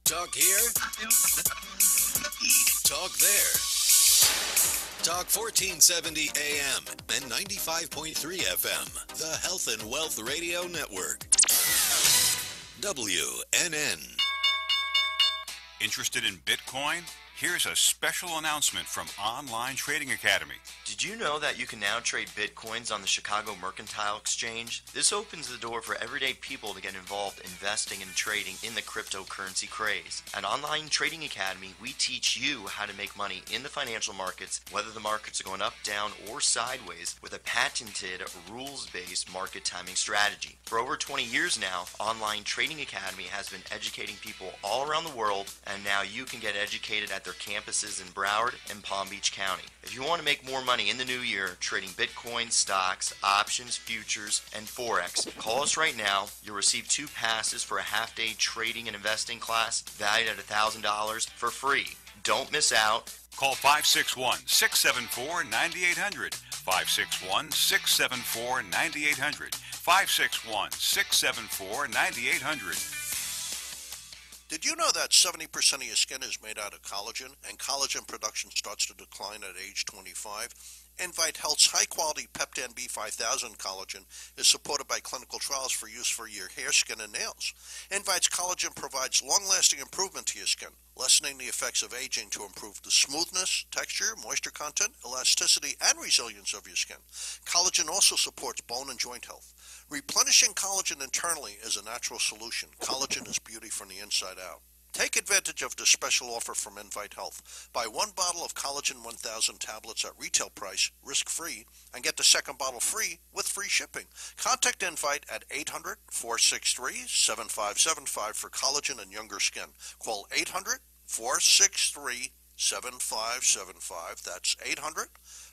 Talk here. Talk there. Talk 1470 AM and 95.3 FM. The Health and Wealth Radio Network. WNN. Interested in Bitcoin? Here's a special announcement from Online Trading Academy. Did you know that you can now trade Bitcoins on the Chicago Mercantile Exchange? This opens the door for everyday people to get involved investing and trading in the cryptocurrency craze. At Online Trading Academy, we teach you how to make money in the financial markets, whether the markets are going up, down, or sideways, with a patented, rules-based market timing strategy. For over 20 years now, Online Trading Academy has been educating people all around the world, and now you can get educated at their campuses in Broward and Palm Beach County. If you want to make more money in the new year trading Bitcoin, stocks, options, futures, and Forex, call us right now. You'll receive 2 passes for a half-day trading and investing class valued at $1,000 for free. Don't miss out. Call 561-674-9800. 561-674-9800. 561-674-9800. Did you know that 70% of your skin is made out of collagen, and collagen production starts to decline at age 25? Invite Health's high-quality Peptan B5000 collagen is supported by clinical trials for use for your hair, skin, and nails. Invite's collagen provides long-lasting improvement to your skin, lessening the effects of aging to improve the smoothness, texture, moisture content, elasticity, and resilience of your skin. Collagen also supports bone and joint health. Replenishing collagen internally is a natural solution. Collagen is beauty from the inside out. Take advantage of this special offer from Invite Health. Buy 1 bottle of Collagen 1000 tablets at retail price, risk-free, and get the second bottle free with free shipping. Contact Invite at 800-463-7575 for collagen and younger skin. Call 800-463-7575. That's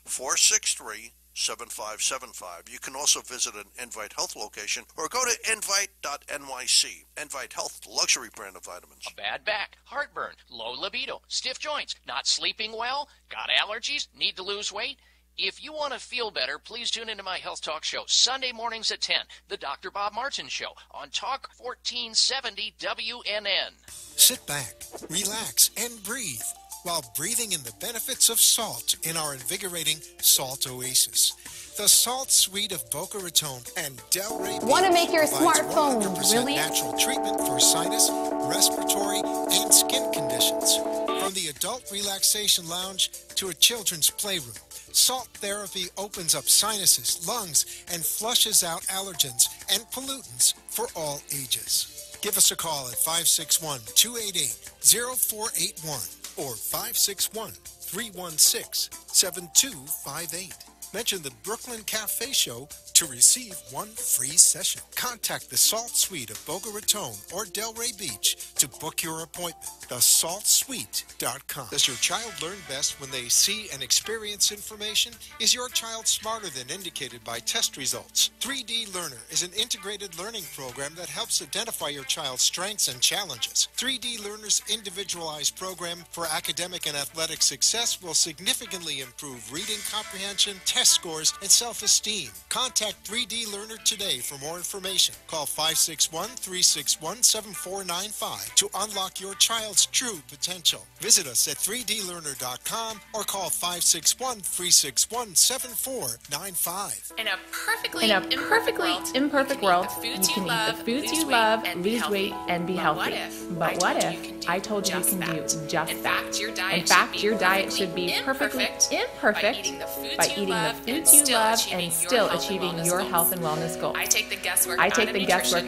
800-463-7575. 7575. You can also visit an Invite Health location or go to invite.nyc. Invite Health, the luxury brand of vitamins. A bad back, heartburn, low libido, stiff joints, not sleeping well, got allergies, need to lose weight? If you want to feel better, please tune into my Health Talk show, Sunday mornings at 10, the Dr. Bob Martin Show, on Talk 1470 WNN. Sit back, relax, and breathe while breathing in the benefits of salt in our invigorating Salt Oasis. The Salt Suite of Boca Raton and Delray Beach want to make your provides smartphone 100% really natural treatment for sinus, respiratory, and skin conditions. From the adult relaxation lounge to a children's playroom, Salt therapy opens up sinuses, lungs, and flushes out allergens and pollutants for all ages. Give us a call at 561-288-0481 or 561-316-7258. Mention the Brooklyn Cafe Show to receive 1 free session. Contact the Salt Suite of Boca Raton or Delray Beach to book your appointment. TheSaltSuite.com. Does your child learn best when they see and experience information? Is your child smarter than indicated by test results? 3D Learner is an integrated learning program that helps identify your child's strengths and challenges. 3D Learner's individualized program for academic and athletic success will significantly improve reading comprehension, test scores, and self-esteem. Contact 3D Learner today for more information. Call 561-361-7495 to unlock your child's true potential. Visit us at 3dlearner.com or call 561-361-7495. In a perfectly imperfect world, you can eat the foods you love, lose weight, and be healthy. But what if I told you you can do just that? In fact, your diet should be perfectly imperfect by eating the foods you love and still achieving your health and wellness goals. I take the guesswork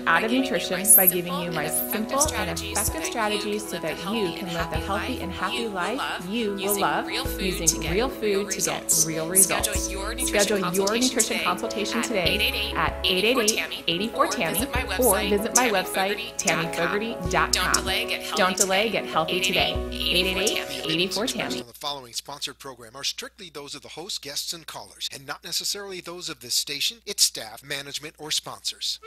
out of nutrition by giving you my simple and effective strategies so that you can live the healthy and happy life you will love using real food to get real results. Schedule your nutrition consultation today at 888-84-TAMMY or visit my website, TammyFogarty.com. Don't delay, get healthy today. 888-84-TAMMY. The following sponsored program are strictly those of the host, guests, and callers, and not necessarily those of this station, its staff, management, or sponsors.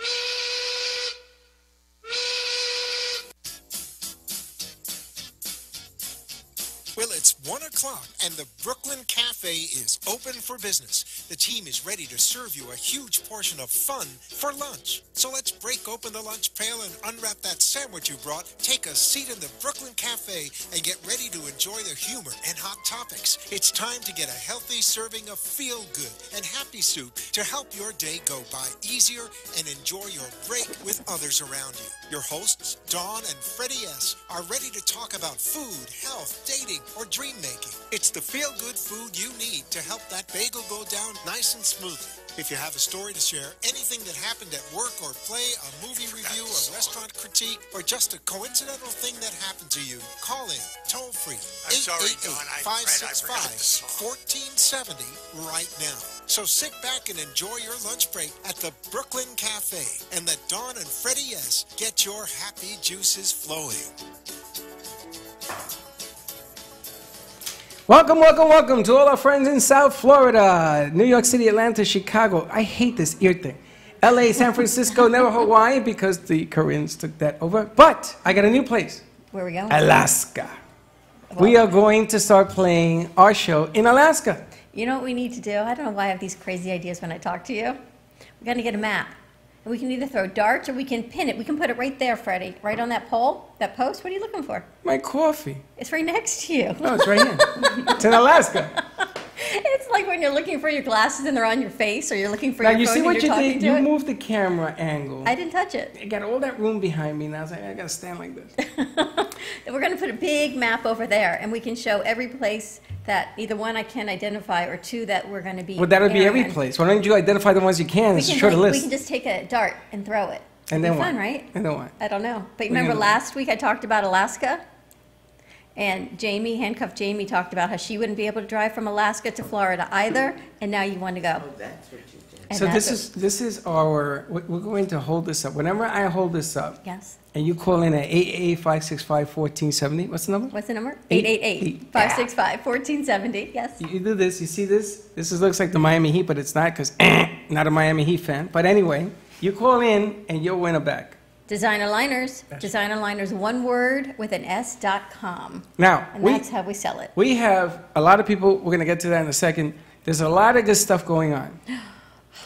Well, it's 1 o'clock and the Brooklyn Cafe is open for business. The team is ready to serve you a huge portion of fun for lunch. So let's break open the lunch pail and unwrap that sandwich you brought, take a seat in the Brooklyn Cafe, and get ready to enjoy the humor and hot topics. It's time to get a healthy serving of feel-good and happy soup to help your day go by easier and enjoy your break with others around you. Your hosts, Dawn and Freddy S., are ready to talk about food, health, dating, or dream making. It's the feel-good food you need to help that bagel go down nice and smoothly. If you have a story to share, anything that happened at work or play, a movie review, a restaurant critique, or just a coincidental thing that happened to you, call in toll free 888-565-1470 right now. So sit back and enjoy your lunch break at the Brooklyn Cafe and let Dawn and Freddy S. get your happy juices flowing. Welcome, welcome, welcome to all our friends in South Florida, New York City, Atlanta, Chicago. I hate this ear thing. LA, San Francisco, never Hawaii because the Koreans took that over. But I got a new place. Where are we going? Alaska. We are going to start playing our show in Alaska. You know what we need to do? I don't know why I have these crazy ideas when I talk to you. We're going to get a map. And we can either throw darts or we can pin it. We can put it right there, Freddie. Right on that pole, that post. What are you looking for? My coffee. It's right next to you. No, it's right here. It's in Alaska. It's like when you're looking for your glasses and they're on your face, or you're looking for Now, your you phone see and what you're you talking did? to You it. moved the camera angle. I didn't touch it. I got all that room behind me. Now I was like, I got to stand like this. We're going to put a big map over there, and we can show every place that either one I can identify or two that we're going to be. Well, that would be every airing. place. Why don't you identify the ones you can? It's a short We list. can just take a dart and throw it. And It'd then be fun, what? right? And then what? I don't know. But What are you remember gonna do? last week I talked about Alaska? And Jamie, handcuffed Jamie, talked about how she wouldn't be able to drive from Alaska to Florida either, and now you want to go. And So that's this is our, we're going to hold this up. Whenever I hold this up, Yes. and you call in at 888-565-1470, what's the number? What's the number? 888-565-1470. Yes. You do this, you see this? This looks like the Miami Heat, but it's not because not a Miami Heat fan. But anyway, you call in and you'll win a bag. Designer Liners. Designer Liners, one word with an S.com. Now, And that's how we sell it. we have a lot of people, we're going to get to that in a second. There's a lot of good stuff going on. A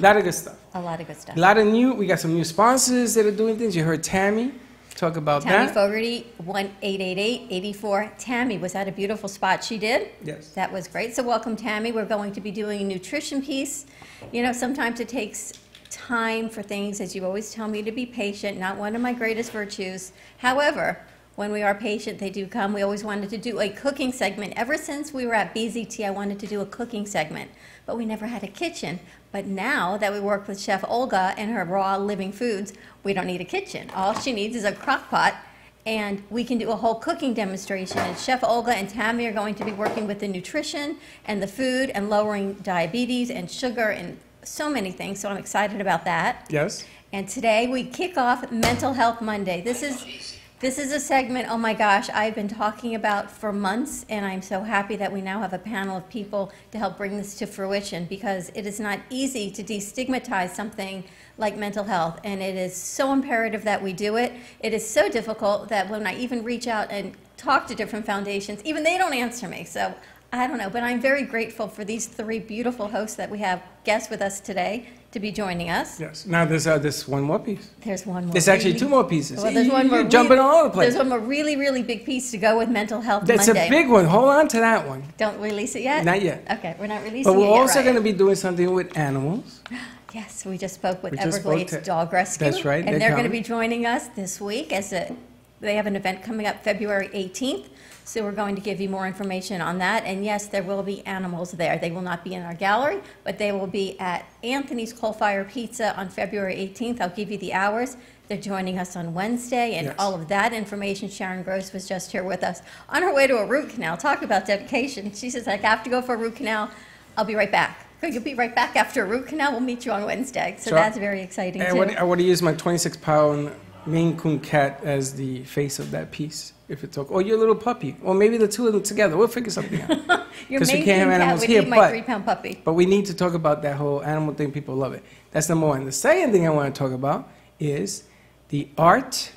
lot of good stuff. A lot of good stuff. A lot of we got some new sponsors that are doing things. You heard Tammy talk about Tammy that. Fogarty, 1-888-84. Tammy, was that a beautiful spot she did? Yes. That was great. So welcome, Tammy. We're going to be doing a nutrition piece. You know, sometimes it takes time for things, as you always tell me, to be patient, not one of my greatest virtues. However, when we are patient, they do come. We always wanted to do a cooking segment. Ever since we were at BZT, I wanted to do a cooking segment, but we never had a kitchen. But now that we work with Chef Olga and her raw living foods, we don't need a kitchen. All she needs is a crock pot, and we can do a whole cooking demonstration. And Chef Olga and Tammy are going to be working with the nutrition and the food and lowering diabetes and sugar and so many things. So I'm excited about that. Yes. And today we kick off Mental Health Monday. This is a segment, oh my gosh, I've been talking about for months, and I'm so happy that we now have a panel of people to help bring this to fruition, because it is not easy to destigmatize something like mental health, and it is so imperative that we do it. It is so difficult that when I even reach out and talk to different foundations, even they don't answer me. So I don't know, but I'm very grateful for these three beautiful hosts that we have guests with us today to be joining us. Yes. Now there's one more piece. There's one more. There's actually two more pieces. Well, there's one more. You're jumping all over the place. There's one more really, really big piece to go with Mental Health That's Monday. a big one. Hold on to that one. Don't release it yet? Not yet. Okay, we're not releasing But we're it yet, also right? going to be doing something with animals. Yes, we just spoke with We just Everglades spoke to- Dog Rescue. That's right, And they're they're going to coming. be joining us this week they have an event coming up February 18th. So we're going to give you more information on that. And yes, there will be animals there. They will not be in our gallery, but they will be at Anthony's Coal Fire Pizza on February 18th. I'll give you the hours. They're joining us on Wednesday, and Yes. all of that information. Sharon Gross was just here with us on her way to a root canal. Talk about dedication. She says, I have to go for a root canal. I'll be right back. You'll be right back after a root canal. We'll meet you on Wednesday. So Sure. that's very exciting, And too. I want to use my 26-pound Maine Coon cat as the face of that piece, if it's okay. Or your little puppy. Or maybe the two of them together. We'll figure something out. Your 'Cause we Maine can't have Coon cat animals would here, eat my but- 3-pound puppy. But we need to talk about that whole animal thing. People love it. That's number one. The second thing I want to talk about is the art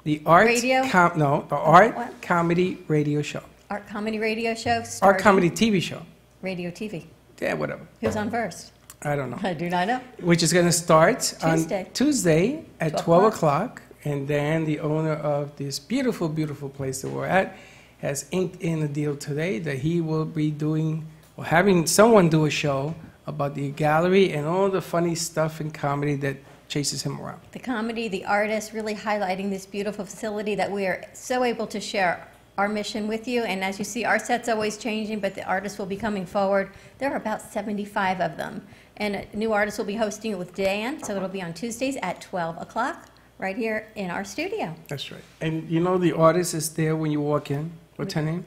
Radio? the art What? comedy radio show. Art comedy radio show. Art starting- comedy TV show. Radio TV. Yeah, whatever. Who's on first? I don't know. I do not know. Which is going to start Tuesday. on Tuesday at 12 o'clock. And then the owner of this beautiful, beautiful place that we're at has inked in a deal today that he will be doing, or having someone do a show about the gallery and all the funny stuff and comedy that chases him around. The comedy, the artists, really highlighting this beautiful facility that we are so able to share our mission with you. And as you see, our set's always changing, but the artists will be coming forward. There are about 75 of them. And a new artist will be hosting it with Dan, so it'll be on Tuesdays at 12 o'clock right here in our studio. That's right. And you know the artist is there when you walk in. What's her name?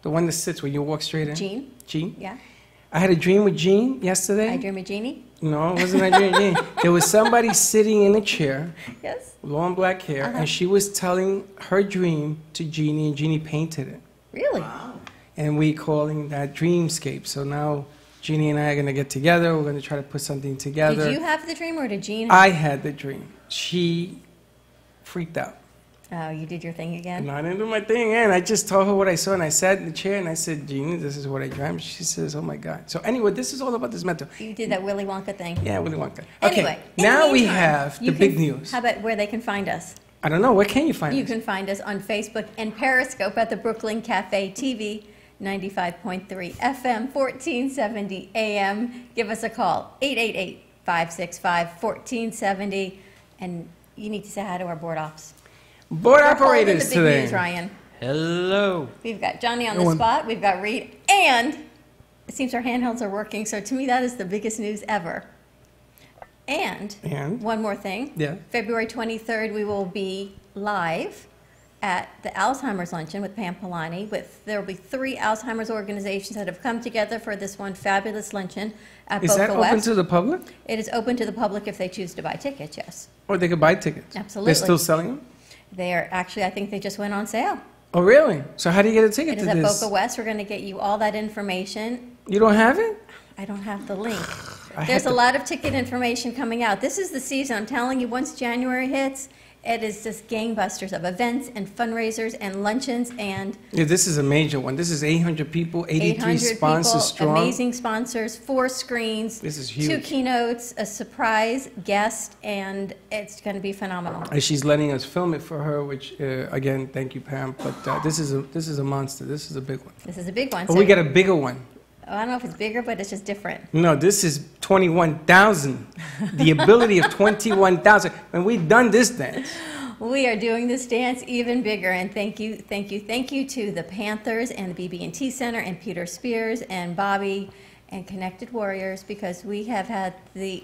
The one that sits when you walk straight in? Jean. Jean? Yeah. I had a dream with Jean yesterday. I Dream of Jeannie? No, it wasn't I Dream with Jean. There was somebody sitting in a chair, Yes. long black hair, and she was telling her dream to Jeannie, and Jeannie painted it. Really? And we calling that dreamscape. So now Jeannie and I are going to get together. We're going to try to put something together. Did you have the dream or did Jean? I had the dream. She freaked out. Oh, you did your thing again? And I didn't do my thing, and I just told her what I saw, and I sat in the chair, and I said, Jeannie, this is what I dreamt. She says, oh, my God. So anyway, this is all about this mental. You did that Willy Wonka thing. Yeah, Willy Wonka. Okay, Anyway, in now the we meantime, have the you big can- news. How about where they can find us? I don't know. Where can you find You us? can find us on Facebook and Periscope at the Brooklyn Cafe TV, 95.3 FM, 1470 AM. Give us a call, 888-565-1470. And you need to say hi to our board ops. Board We're holding operators the big today. news, Ryan. Hello. We've got Johnny on No the one- spot. We've got Reed. And it seems our handhelds are working. So to me, that is the biggest news ever. And one more thing. Yeah. February 23rd, we will be live at the Alzheimer's Luncheon with Pam Polani. There will be 3 Alzheimer's organizations that have come together for this one fabulous luncheon at Is that Boca open West. to the public? It is open to the public if they choose to buy tickets, yes. Or they could buy tickets? Absolutely. They're still selling them? They are actually, I think they just went on sale. Oh, really? So how do you get a ticket It is to at this? Boca West. We're going to get you all that information. You don't have it? I don't have the link. I There's had a to- lot of ticket information coming out. This is the season. I'm telling you, once January hits, it is just gangbusters of events and fundraisers and luncheons and Yeah, this is a major one. This is 800 people, 83 800 sponsors people, strong. amazing sponsors, 4 screens, This is 2 huge. keynotes, a surprise guest, and it's going to be phenomenal. And she's letting us film it for her, which, again, thank you, Pam. But this is a monster. This is a big one. This is a big one. But So- we got a bigger one. I don't know if it's bigger, but it's just different. No, this is 21,000. The ability of 21,000. And we've done this dance. We are doing this dance even bigger, and thank you to the Panthers and the BB&T Center and Peter Spears and Bobby and Connected Warriors, because we have had the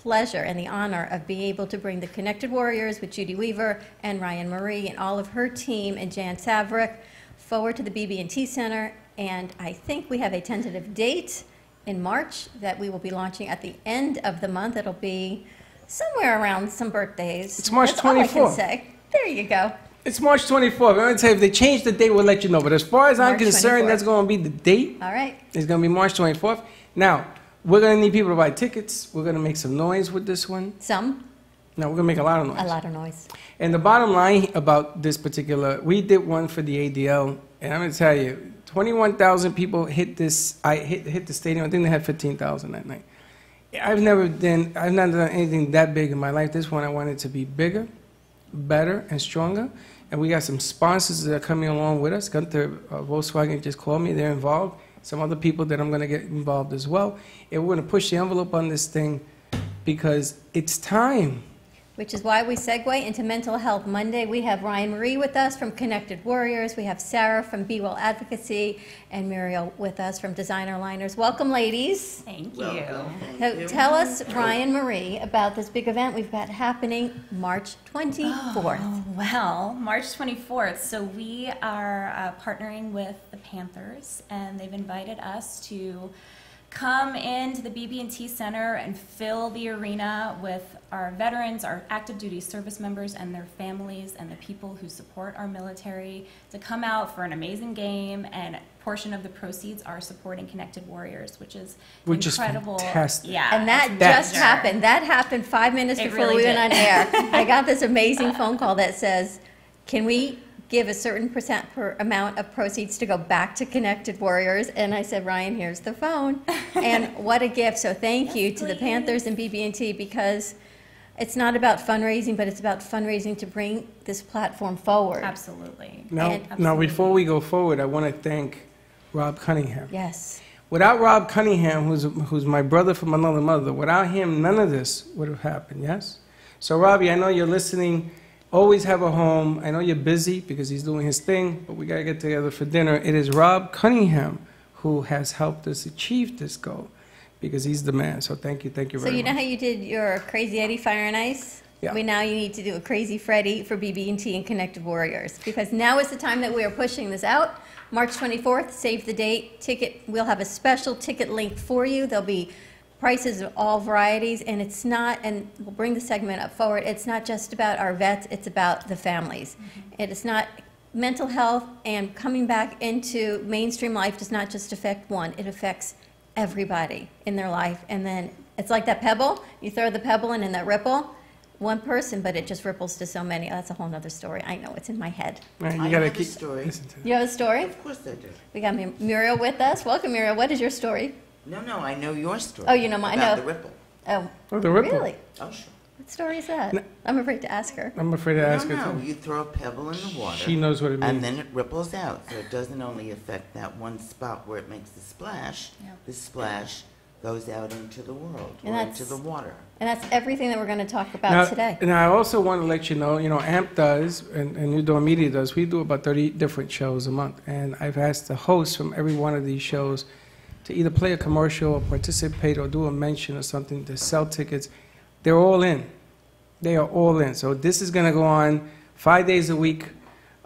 pleasure and the honor of being able to bring the Connected Warriors with Judy Weaver and Ryan Marie and all of her team and Jan Savrick forward to the BB&T Center, and I think we have a tentative date in March that we will be launching at the end of the month. It'll be somewhere around some birthdays. It's March That's all I can 24th. say. There you go. It's March 24th. I'm going to tell you, if they change the date, we'll let you know. But as far as I'm March concerned, 24th. that's going to be the date. All right. It's going to be March 24th. Now, we're going to need people to buy tickets. We're going to make some noise with this one. Some, No, we're going to make a lot of noise. a lot of noise. And the bottom line about this particular, we did one for the ADL, and I'm going to tell you, 21,000 people hit this. I hit the stadium. I think they had 15,000 that night. I've not done anything that big in my life. This one I wanted to be bigger, better, and stronger. And we got some sponsors that are coming along with us. Gunther Volkswagen just called me. They're involved. Some other people that I'm going to get involved as well. And we're going to push the envelope on this thing because it's time. Which is why we segue into Mental Health Monday. We have Ryan Marie with us from Connected Warriors. We have Sarah from Be Well Advocacy and Muriel with us from Designer Liners. Welcome, ladies. Thank you. So tell us, Ryan Marie, about this big event we've got happening March 24th. Oh, well, March 24th. So we are partnering with the Panthers, and they've invited us to come into the BB&T Center and fill the arena with our veterans, our active duty service members and their families, and the people who support our military to come out for an amazing game, and a portion of the proceeds are supporting Connected Warriors, which is incredible. Fantastic. Yeah, And that it's just major. happened. That happened 5 minutes It before really we went did. on air. I got this amazing phone call that says, can we give a certain percent per amount of proceeds to go back to Connected Warriors. And I said, Ryan, here's the phone. And what a gift. So thank you to the Panthers and BB&T, because it's not about fundraising, but it's about fundraising to bring this platform forward. Absolutely. Now, before we go forward, I want to thank Rob Cunningham. Yes. Without Rob Cunningham, who's my brother from another mother, without him, none of this would have happened, yes? So, Robbie, I know you're listening. Always have a home. I know you're busy because he's doing his thing, but we got to get together for dinner. It is Rob Cunningham who has helped us achieve this goal, because he's the man. So thank you very much. So you know how you did your Crazy Eddie Fire and Ice? Yeah. Now you need to do a Crazy Freddy for BB&T and Connected Warriors, because now is the time that we are pushing this out. March 24th, save the date. We'll have a special ticket link for you. There'll be prices of all varieties, and it's not, and we'll bring the segment up forward, it's not just about our vets, it's about the families. It is not, mental health and coming back into mainstream life does not just affect one, it affects everybody in their life. And then it's like that pebble, you throw the pebble in and that ripple, one person, but it just ripples to so many. That's a whole other story. I know, it's in my head. Right, you I gotta have a keep story. listen to You have a story? Of course I do. We got Muriel with us. Welcome, Muriel. What is your story? No, I know your story. Oh, you know mine. I about know. the ripple. Oh, the ripple. really? Oh, sure. What story is that? I'm afraid to ask her. I'm afraid to ask her No, too. you throw a pebble in the water. She knows what it means. And then it ripples out. So it doesn't only affect that one spot where it makes the splash. Yeah. The splash goes out into the world, And or that's- into the water. And that's everything that we're going to talk about today. And I also want to let you know, AMP does, and New Dawn Media does, we do about 30 different shows a month. And I've asked the hosts from every one of these shows to either play a commercial or participate or do a mention or something to sell tickets. They're all in. They are all in. So this is going to go on 5 days a week.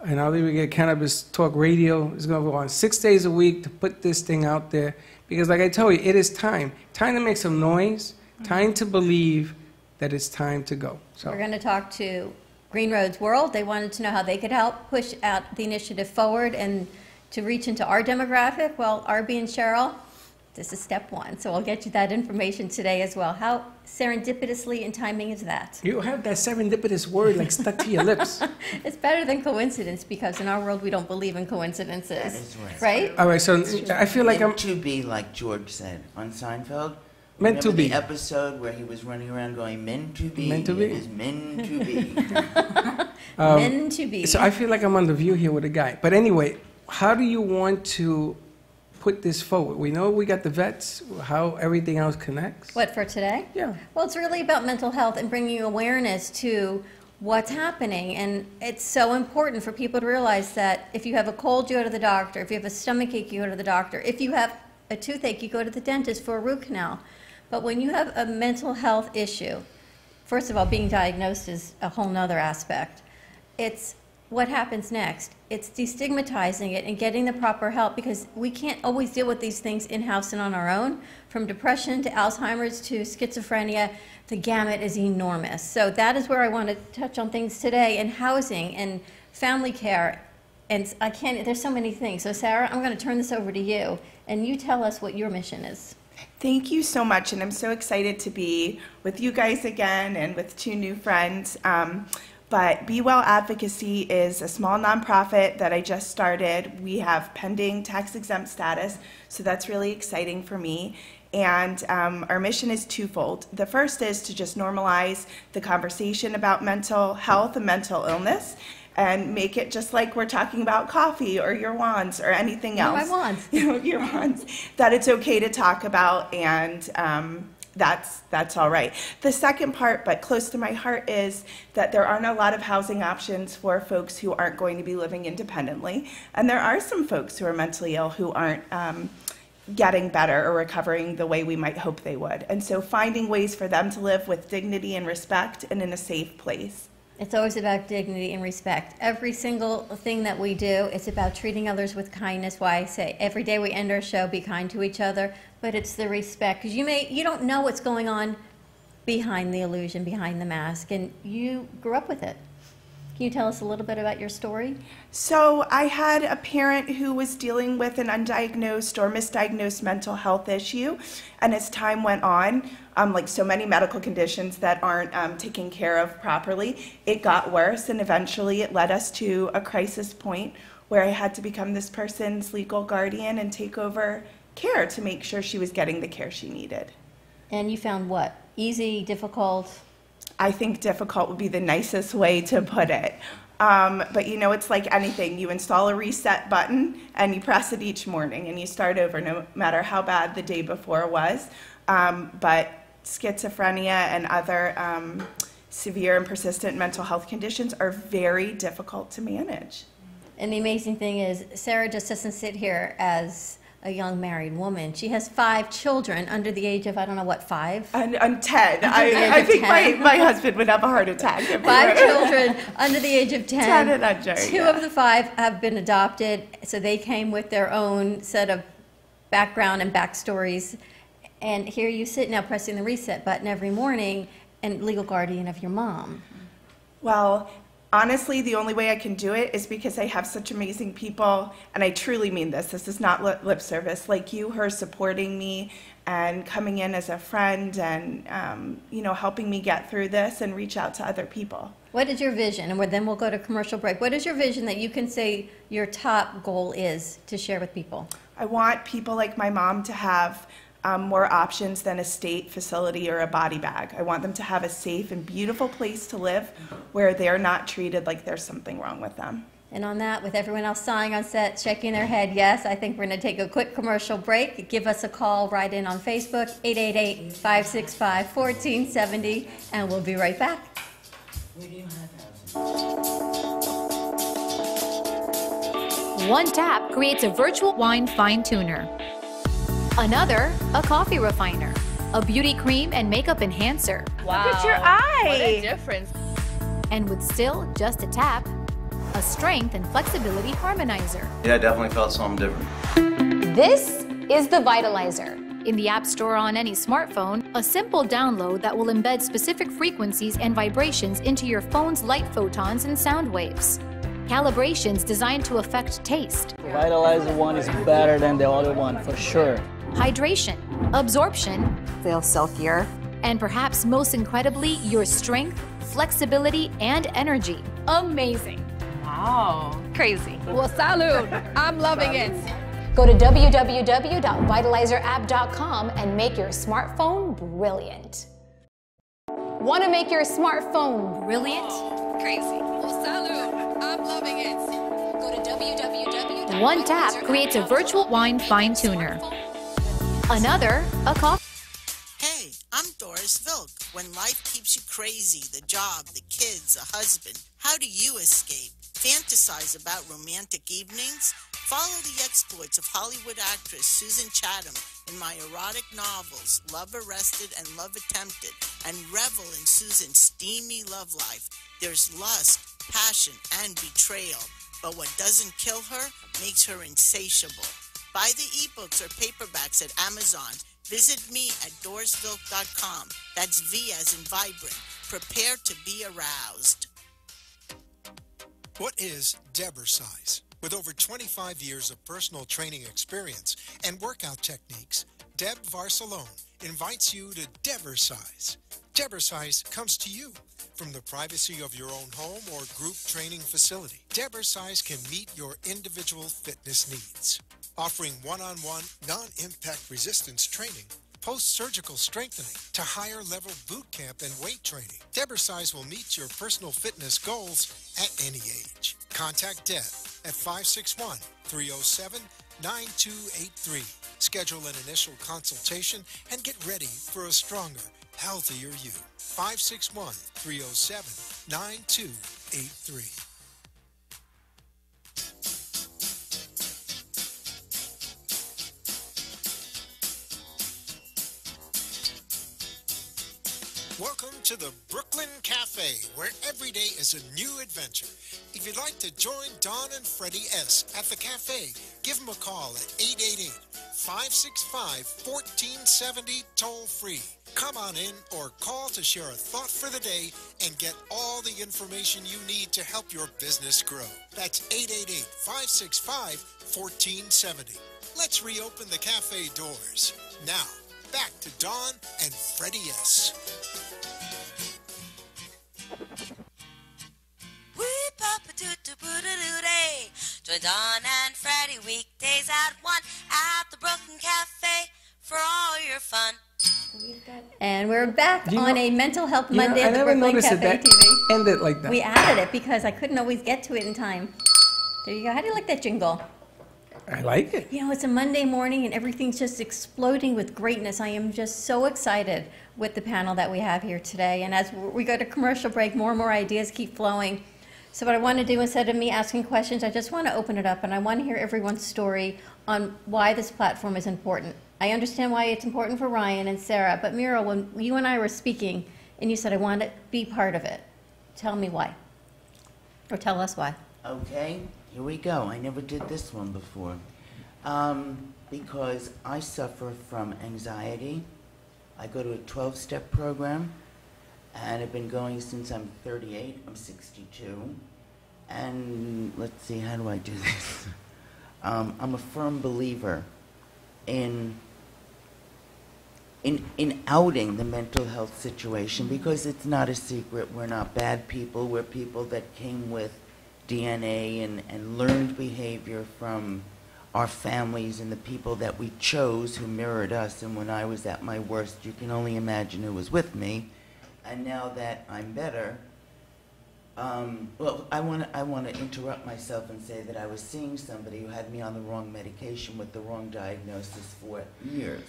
And I'll even get Cannabis Talk Radio. It's going to go on 6 days a week to put this thing out there. Because like I told you, it is time. Time to make some noise. Time to believe that it's time to go. So We're going to talk to Green Roads World. They wanted to know how they could help push out the initiative forward and to reach into our demographic. Well, RB and Cheryl, this is step one. So I'll get you that information today as well. How serendipitously in timing is that? you have that serendipitous word like stuck to your lips. It's better than coincidence, because in our world we don't believe in coincidences. That is right. Right? All right, so I feel like I'm Meant to be, like George said on Seinfeld. Meant to Remember be. the episode where he was running around going, meant to be. Meant to be? It is meant to be. Meant to be. So I feel like I'm on The View here with a guy. But anyway, how do you want to put this forward? We know we got the vets, how everything else connects. What, for today? Yeah. Well, it's really about mental health and bringing awareness to what's happening. And it's so important for people to realize that if you have a cold, you go to the doctor. If you have a stomach ache, you go to the doctor. If you have a toothache, you go to the dentist for a root canal. But when you have a mental health issue, first of all, being diagnosed is a whole nother aspect. It's what happens next. It's destigmatizing it and getting the proper help, because we can't always deal with these things in-house and on our own. From depression to Alzheimer's to schizophrenia, the gamut is enormous. So that is where I want to touch on things today, and housing and family care. And there's so many things. So Sarah, I'm going to turn this over to you, and you tell us what your mission is. Thank you so much, and I'm so excited to be with you guys again and with two new friends. But Be Well Advocacy is a small nonprofit that I just started. We have pending tax-exempt status, so that's really exciting for me. And our mission is twofold. The first is to just normalize the conversation about mental health and mental illness, and make it just like we're talking about coffee or your wands or anything else. My wands. Your wands. That it's okay to talk about, and that's all right. The second part, but close to my heart, is that there aren't a lot of housing options for folks who aren't going to be living independently. And there are some folks who are mentally ill who aren't getting better or recovering the way we might hope they would. And so finding ways for them to live with dignity and respect and in a safe place. It's always about dignity and respect. Every single thing that we do, it's about treating others with kindness. Why I say every day we end our show, be kind to each other, but it's the respect. Because you don't know what's going on behind the illusion, behind the mask, and you grew up with it. Can you tell us a little bit about your story? So I had a parent who was dealing with an undiagnosed or misdiagnosed mental health issue, and as time went on, like so many medical conditions that aren't taken care of properly, it got worse, and eventually it led us to a crisis point where I had to become this person's legal guardian and take over care to make sure she was getting the care she needed. And you found what? Easy, difficult? I think difficult would be the nicest way to put it. But you know, it's like anything. You install a reset button and you press it each morning and you start over no matter how bad the day before was. But schizophrenia and other severe and persistent mental health conditions are very difficult to manage. And the amazing thing is, Sarah just doesn't sit here as a young married woman. She has 5 children under the age of, I don't know what, 5? I'm 10. I think 10. My husband would have a heart attack. 5 children under the age of 10. 10 and under, 2 of the 5 have been adopted, so they came with their own set of background and backstories. And here you sit now pressing the reset button every morning and legal guardian of your mom. Well, honestly, the only way I can do it is because I have such amazing people, and I truly mean this. This is not lip service, like you, who are supporting me and coming in as a friend and, you know, helping me get through this and reach out to other people. What is your vision? And then we'll go to commercial break. What is your vision that you can say your top goal is to share with people? I want people like my mom to have more options than a state facility or a body bag. I want them to have a safe and beautiful place to live where they're not treated like there's something wrong with them. And on that, with everyone else sighing on set, shaking their head, yes, I think we're going to take a quick commercial break. Give us a call right in on Facebook, 888-565-1470, and we'll be right back. One tap creates a virtual wine fine tuner. Another, a coffee refiner, a beauty cream and makeup enhancer. Wow. Look at your eye. What a difference. And with still just a tap, a strength and flexibility harmonizer. Yeah, I definitely felt something different. This is the Vitalizer. In the App Store on any smartphone, a simple download that will embed specific frequencies and vibrations into your phone's light photons and sound waves. Calibrations designed to affect taste. The Vitalizer one is better than the other one, for sure. Hydration, absorption, feel silkier, and perhaps most incredibly, your strength, flexibility, and energy. Amazing. Wow. Crazy. Well, salud. I'm loving it. Go to www.vitalizerapp.com and make your smartphone brilliant. Want to make your smartphone brilliant? Crazy. Well, salud. I'm loving it. Go to www. One tap creates a virtual wine fine tuner. Another, a coffee. Hey, I'm Doris Vilk. When life keeps you crazy, the job, the kids, a husband, how do you escape? Fantasize about romantic evenings? Follow the exploits of Hollywood actress Susan Chatham in my erotic novels, Love Arrested and Love Attempted, and revel in Susan's steamy love life. There's lust, passion, and betrayal, but what doesn't kill her makes her insatiable. Buy the ebooks or paperbacks at Amazon. Visit me at DorisVilk.com. That's V as in vibrant. Prepare to be aroused. What is Debersize? With over 25 years of personal training experience and workout techniques, Deb Varsalone invites you to Debersize. Debersize comes to you from the privacy of your own home or group training facility. Debersize can meet your individual fitness needs, offering one-on-one, non-impact resistance training, post-surgical strengthening, to higher-level boot camp and weight training. Debersize will meet your personal fitness goals at any age. Contact Deb at 561-307-9283. Schedule an initial consultation and get ready for a stronger, healthier you. 561-307-9283. Welcome to the Brooklyn Cafe, where every day is a new adventure. If If you'd like to join Don and Freddy S. at the cafe, give them a call at 888-565-1470 toll-free. Come on in or call to share a thought for the day and get all the information you need to help your business grow. That's 888-565-1470. Let's reopen the cafe doors. Now, back to Dawn and Freddy S. Join Dawn and Freddy weekdays at 1 at the Brooklyn Cafe for all your fun. And we're back on a Mental Health Monday I at the never Brooklyn noticed Cafe that TV. ended like that. We added it because I couldn't always get to it in time. There you go. How do you like that jingle? I like it. You know, it's a Monday morning and everything's just exploding with greatness. I am just so excited with the panel that we have here today. And as we go to commercial break, more and more ideas keep flowing. So what I want to do, instead of me asking questions, I just want to open it up and I want to hear everyone's story on why this platform is important. I understand why it's important for Ryan and Sarah, but Mira, when you and I were speaking and you said, I want to be part of it, tell me why. Or tell us why. Okay, here we go. I never did this one before. Because I suffer from anxiety. I go to a 12-step program, and I've been going since I'm 38. I'm 62. And let's see, how do I do this? I'm a firm believer in outing the mental health situation, because it's not a secret. We're not bad people. We're people that came with DNA and learned behavior from our families and the people that we chose who mirrored us. And when I was at my worst, you can only imagine who was with me. And now that I'm better, well, I want to interrupt myself and say that I was seeing somebody who had me on the wrong medication with the wrong diagnosis for years.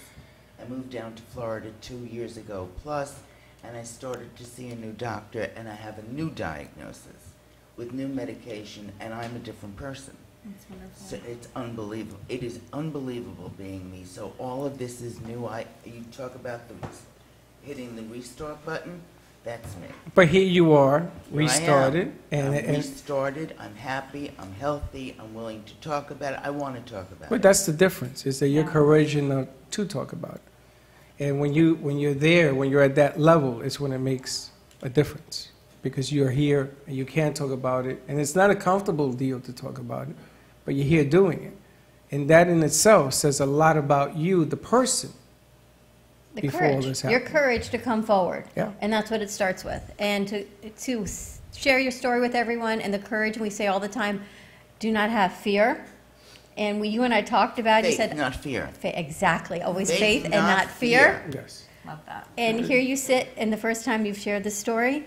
I moved down to Florida 2 years ago plus, and I started to see a new doctor, and I have a new diagnosis with new medication, and I'm a different person. That's wonderful. So it's unbelievable. It is unbelievable being me. So all of this is new. You talk about hitting the restart button. That's me. But here you are, Here restarted. I'm restarted. I'm happy. I'm healthy. I'm willing to talk about it. I want to talk about But it. that's the difference, is that you're courageous enough to talk about it. And when you're there, when you're at that level, it's when it makes a difference. Because you're here and you can't talk about it. And it's not a comfortable deal to talk about it, but you're here doing it. And that in itself says a lot about you, the person, The before all courage, this your happened. courage to come forward. Yeah. And that's what it starts with. And to share your story with everyone, and the courage, we say all the time, do not have fear. And you and I talked about, Faith, you said, not fear. Exactly, always Faith, faith and not not fear. Yes. Love that. And here you sit, and the first time you've shared this story,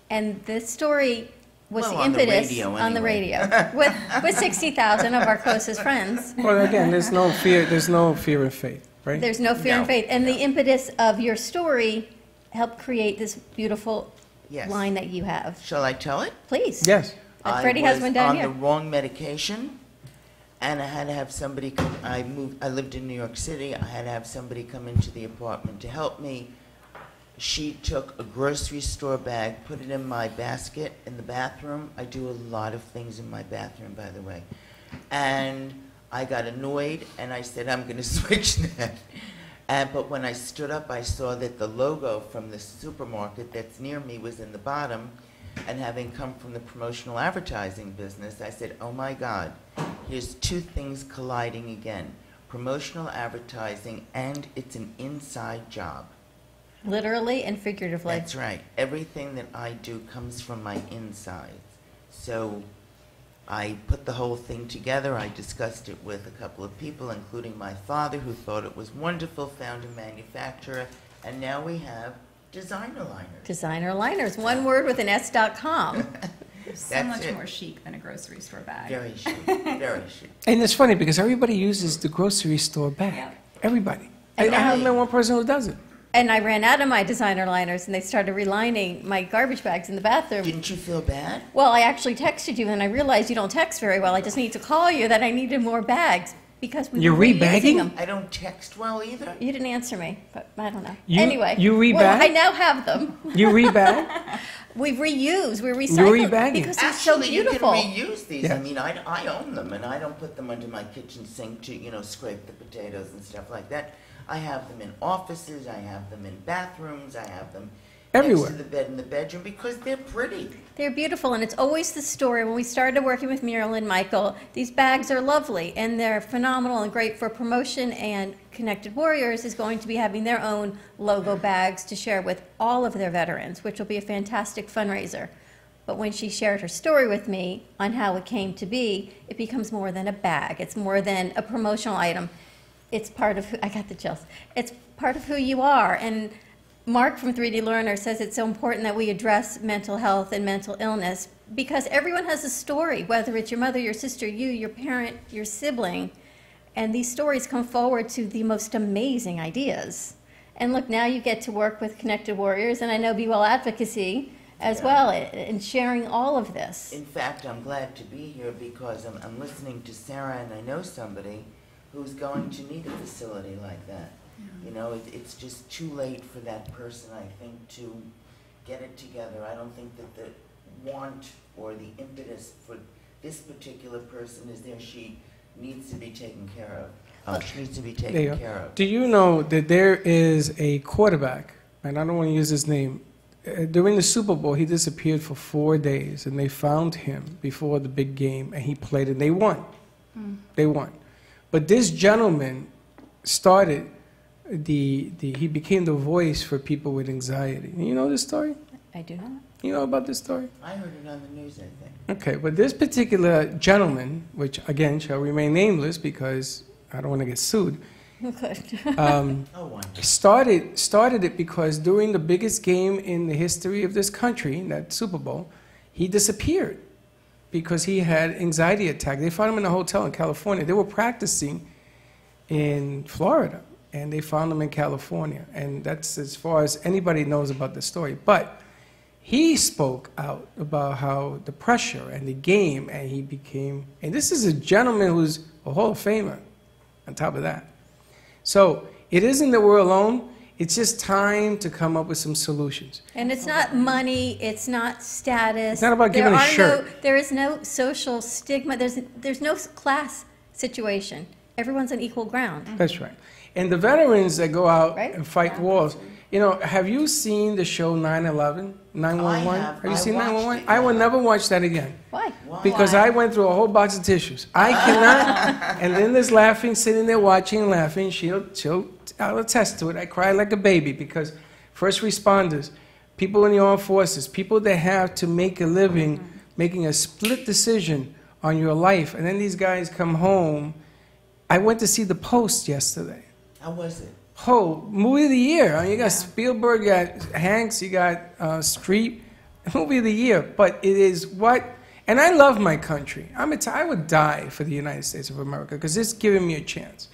and this story was Well, the on the impetus radio, on the anyway. radio with 60,000 of our closest friends. Well, again, there's no fear and faith, right? There's no fear and faith. And the impetus of your story helped create this beautiful Yes. line that you have. Shall I tell it? Please. Yes. Freddie has one down on here. the wrong medication, and I had to have somebody come. I lived in New York City. I had to have somebody come into the apartment to help me. She took a grocery store bag, put it in my basket in the bathroom. I do a lot of things in my bathroom, by the way. And I got annoyed, and I said, I'm going to switch that. But when I stood up, I saw that the logo from the supermarket that's near me was in the bottom. And having come from the promotional advertising business, I said, oh my God, here's two things colliding again. Promotional advertising, and it's an inside job. Literally and figuratively. That's right. Everything that I do comes from my insides. So I put the whole thing together. I discussed it with a couple of people, including my father, who thought it was wonderful, found a manufacturer, and now we have designer liners. Designer liners, one word with an s.com. So That's much it. more chic than a grocery store bag. Very chic, very chic. And it's funny because everybody uses the grocery store bag. Everybody. I haven't met one person who doesn't. And I ran out of my designer liners, and they started relining my garbage bags in the bathroom. Didn't you feel bad? Well, I actually texted you, and I realized you don't text very well. I just need to call you that I needed more bags. because we You're were reusing rebagging? them. I don't text well either. You didn't answer me, but I don't know. You- Anyway. you rebag? Well, I now have them. You rebag? We reuse, we recycle rebagging. because they're so Actually, beautiful. you can reuse these. Yeah. I mean, I own them, and I don't put them under my kitchen sink to, you know, scrape the potatoes and stuff like that. I have them in offices, I have them in bathrooms, I have them Everywhere. next to the bed in the bedroom because they're pretty. They're beautiful, and it's always the story. When we started working with Muriel and Michael, these bags are lovely, and they're phenomenal and great for promotion, and Connected Warriors is going to be having their own logo bags to share with all of their veterans, which will be a fantastic fundraiser. But when she shared her story with me on how it came to be, it becomes more than a bag. It's more than a promotional item. It's part of who, I got the chills. It's part of who you are, and Mark from 3D Learner says it's so important that we address mental health and mental illness because everyone has a story, whether it's your mother, your sister, you, your parent, your sibling, and these stories come forward to the most amazing ideas. And look, now you get to work with Connected Warriors, and I know Be Well Advocacy as well, in sharing all of this. In fact, I'm glad to be here because I'm listening to Sarah, and I know somebody who's going to need a facility like that. You know, it's just too late for that person, I think, to get it together. I don't think that the want or the impetus for this particular person is there. She needs to be taken care of. She needs to be taken care of. Do you know that there is a quarterback, and I don't want to use his name, during the Super Bowl, he disappeared for 4 days, and they found him before the big game, and he played, and they won. They won. But this gentleman started he became the voice for people with anxiety. You know this story? I do not. You know about this story? I heard it on the news, I think. Okay, but this particular gentleman, which again shall remain nameless because I don't want to get sued, started it because during the biggest game in the history of this country, that Super Bowl, he disappeared because he had anxiety attack. They found him in a hotel in California. They were practicing in Florida, and they found him in California. And that's as far as anybody knows about the story. But he spoke out about how the pressure and the game, and he became, and this is a gentleman who's a Hall of Famer on top of that. So it isn't that we're alone. It's just time to come up with some solutions. And it's not money, it's not status. It's not about giving a shirt. There is no social stigma, there's no class situation. Everyone's on equal ground. That's right. And the veterans that go out and fight wars, you know, have you seen the show 9/11, 911? Have you seen 911? I will never watch that again. Why? Because I went through a whole box of tissues. I cannot. And Linda's laughing, sitting there watching and laughing. I'll attest to it. I cried like a baby because first responders, people in the armed forces, people that have to make a living, making a split decision on your life. And then these guys come home. I went to see The Post yesterday. How was it? Oh, movie of the year. I mean, you got Spielberg, you got Hanks, you got Streep. Movie of the year. But it is what, and I love my country. I would die for the United States of America because it's giving me a chance.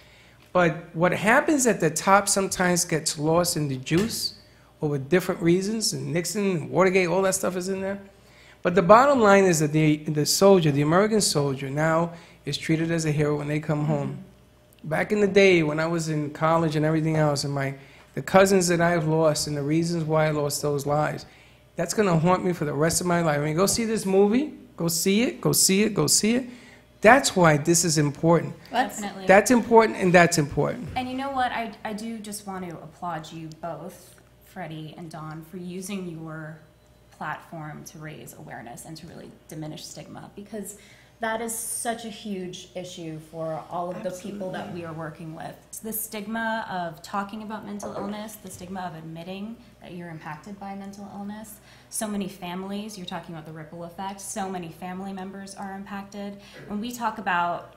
But what happens at the top sometimes gets lost in the juice over different reasons, and Nixon, Watergate, all that stuff is in there. But the bottom line is that the soldier, the American soldier, now is treated as a hero when they come home. Back in the day when I was in college and everything else, and the cousins that I've lost and the reasons why I lost those lives, that's going to haunt me for the rest of my life. I mean, go see this movie, go see it, go see it, go see it. That's why this is important. Definitely. That's important, and that's important. And you know what? I do just want to applaud you both, Freddie and Dawn, for using your platform to raise awareness and to really diminish stigma, because that is such a huge issue for all of the people that we are working with. The stigma of talking about mental illness, the stigma of admitting that you're impacted by mental illness. So many families, you're talking about the ripple effect, so many family members are impacted. When we talk about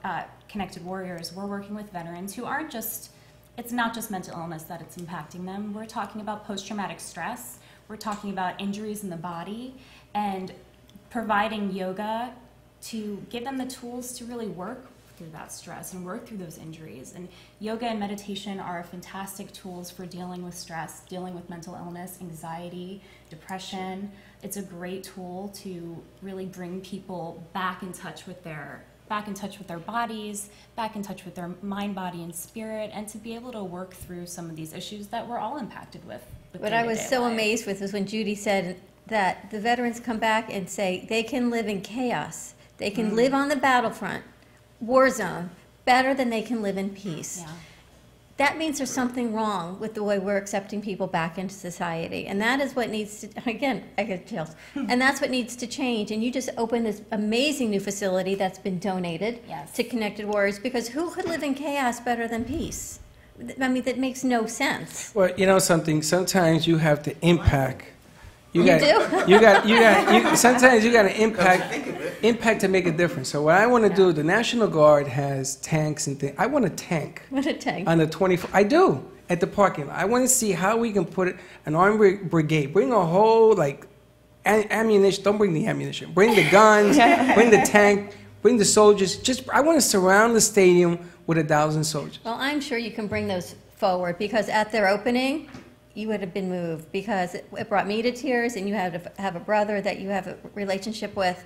Connected Warriors, we're working with veterans who aren't just, it's not just mental illness that it's impacting them. We're talking about post-traumatic stress. We're talking about injuries in the body, and providing yoga to give them the tools to really work through that stress and work through those injuries. And yoga and meditation are fantastic tools for dealing with stress, dealing with mental illness, anxiety, depression. It's a great tool to really bring people back in touch with their back in touch with their bodies, back in touch with their mind, body, and spirit, and to be able to work through some of these issues that we're all impacted with. What I was so amazed with was when Judy said that the veterans come back and say they can live in chaos. They can live on the battlefront, war zone, better than they can live in peace. Yeah. That means there's something wrong with the way we're accepting people back into society. And that is what needs to, again, I get chills. And that's what needs to change. And you just opened this amazing new facility that's been donated to Connected Warriors, because who could live in chaos better than peace? I mean, that makes no sense. Well, you know something, sometimes you have to impact. You Sometimes you got to impact to make a difference. So what I want to do, the National Guard has tanks and things. I want a tank. What a tank. On the 24. I do at the parking lot. I want to see how we can put an armed brigade. Bring a whole ammunition. Don't bring the ammunition. Bring the guns. Bring the tank. Bring the soldiers. I want to surround the stadium with 1,000 soldiers. Well, I'm sure you can bring those forward, because at their opening, you would have been moved, because it brought me to tears, and you have a brother that you have a relationship with.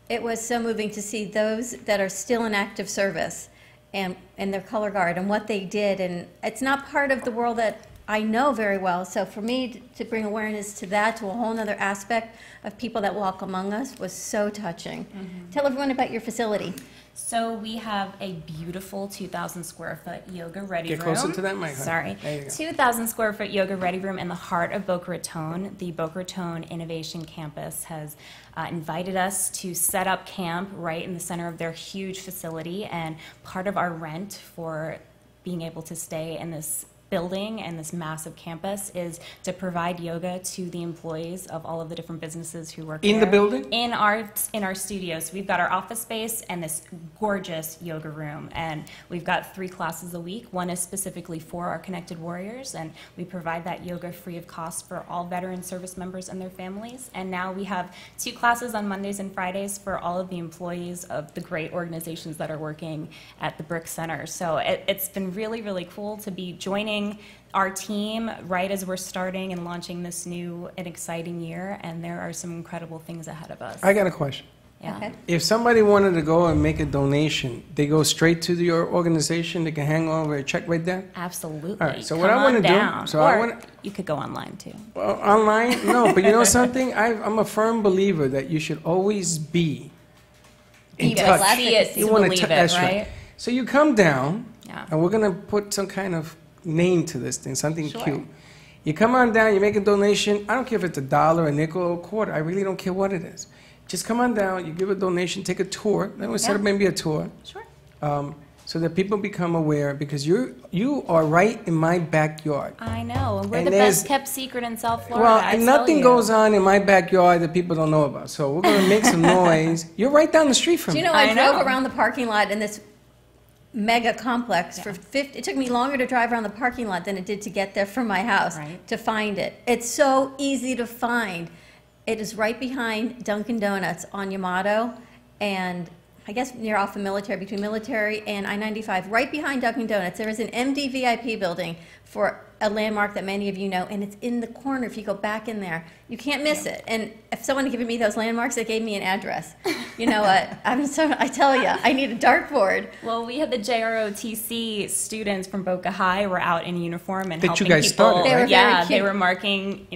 It was so moving to see those that are still in active service and their color guard and what they did. And it's not part of the world that I know very well. So for me to bring awareness to that, to a whole other aspect of people that walk among us, was so touching. Tell everyone about your facility. So we have a beautiful 2,000 square foot yoga ready room. Get closer to that mic. Sorry. There you go. 2,000 square foot yoga ready room in the heart of Boca Raton. The Boca Raton Innovation Campus has invited us to set up camp right in the center of their huge facility, and part of our rent for being able to stay in this building and this massive campus is to provide yoga to the employees of all of the different businesses who work in there. the building? In our studios. We've got our office space and this gorgeous yoga room, and we've got 3 classes a week. One is specifically for our Connected Warriors, and we provide that yoga free of cost for all veteran service members and their families. And now we have 2 classes on Mondays and Fridays for all of the employees of the great organizations that are working at the Brick Center. So it's been really, really cool to be joining our team right as we're starting and launching this new and exciting year, and there are some incredible things ahead of us. I got a question. Yeah. Okay. If somebody wanted to go and make a donation, they go straight to your organization, they can hang over a check right there? Absolutely. All right, so Come what I want to down. do, You could go online too. Well, online? No, but you know something? I'm a firm believer that you should always be in touch. See it to wanna believe it, that's right? So you come down, Yeah. and we're going to put some kind of name to this thing, something Sure. cute. You come on down, you make a donation. I don't care if it's $1, a nickel, or a quarter. I really don't care what it is. Just come on down, you give a donation, take a tour. Then we'll set up maybe a tour. Sure. So that people become aware, because you are right in my backyard. I know. We're And the there's- best kept secret in South Florida. Well, I and tell nothing you. goes on in my backyard that people don't know about. So we're going to make some noise. You're right down the street from Do you me. know, I drove around the parking lot in this mega complex for 50, it took me longer to drive around the parking lot than it did to get there from my house to find it. It's so easy to find. It is right behind Dunkin' Donuts on Yamato, and I guess near off of Military, between Military and I-95, right behind Dunkin' Donuts. There is an MD VIP building for a landmark that many of you know, and it's in the corner. If you go back in there, you can't miss it. And if someone had given me those landmarks, they gave me an address. You know what? I tell you, I need a dartboard. Well, we had the JROTC students from Boca High were out in uniform and That helping you guys people. started, They were right? very Yeah, cute. they were marking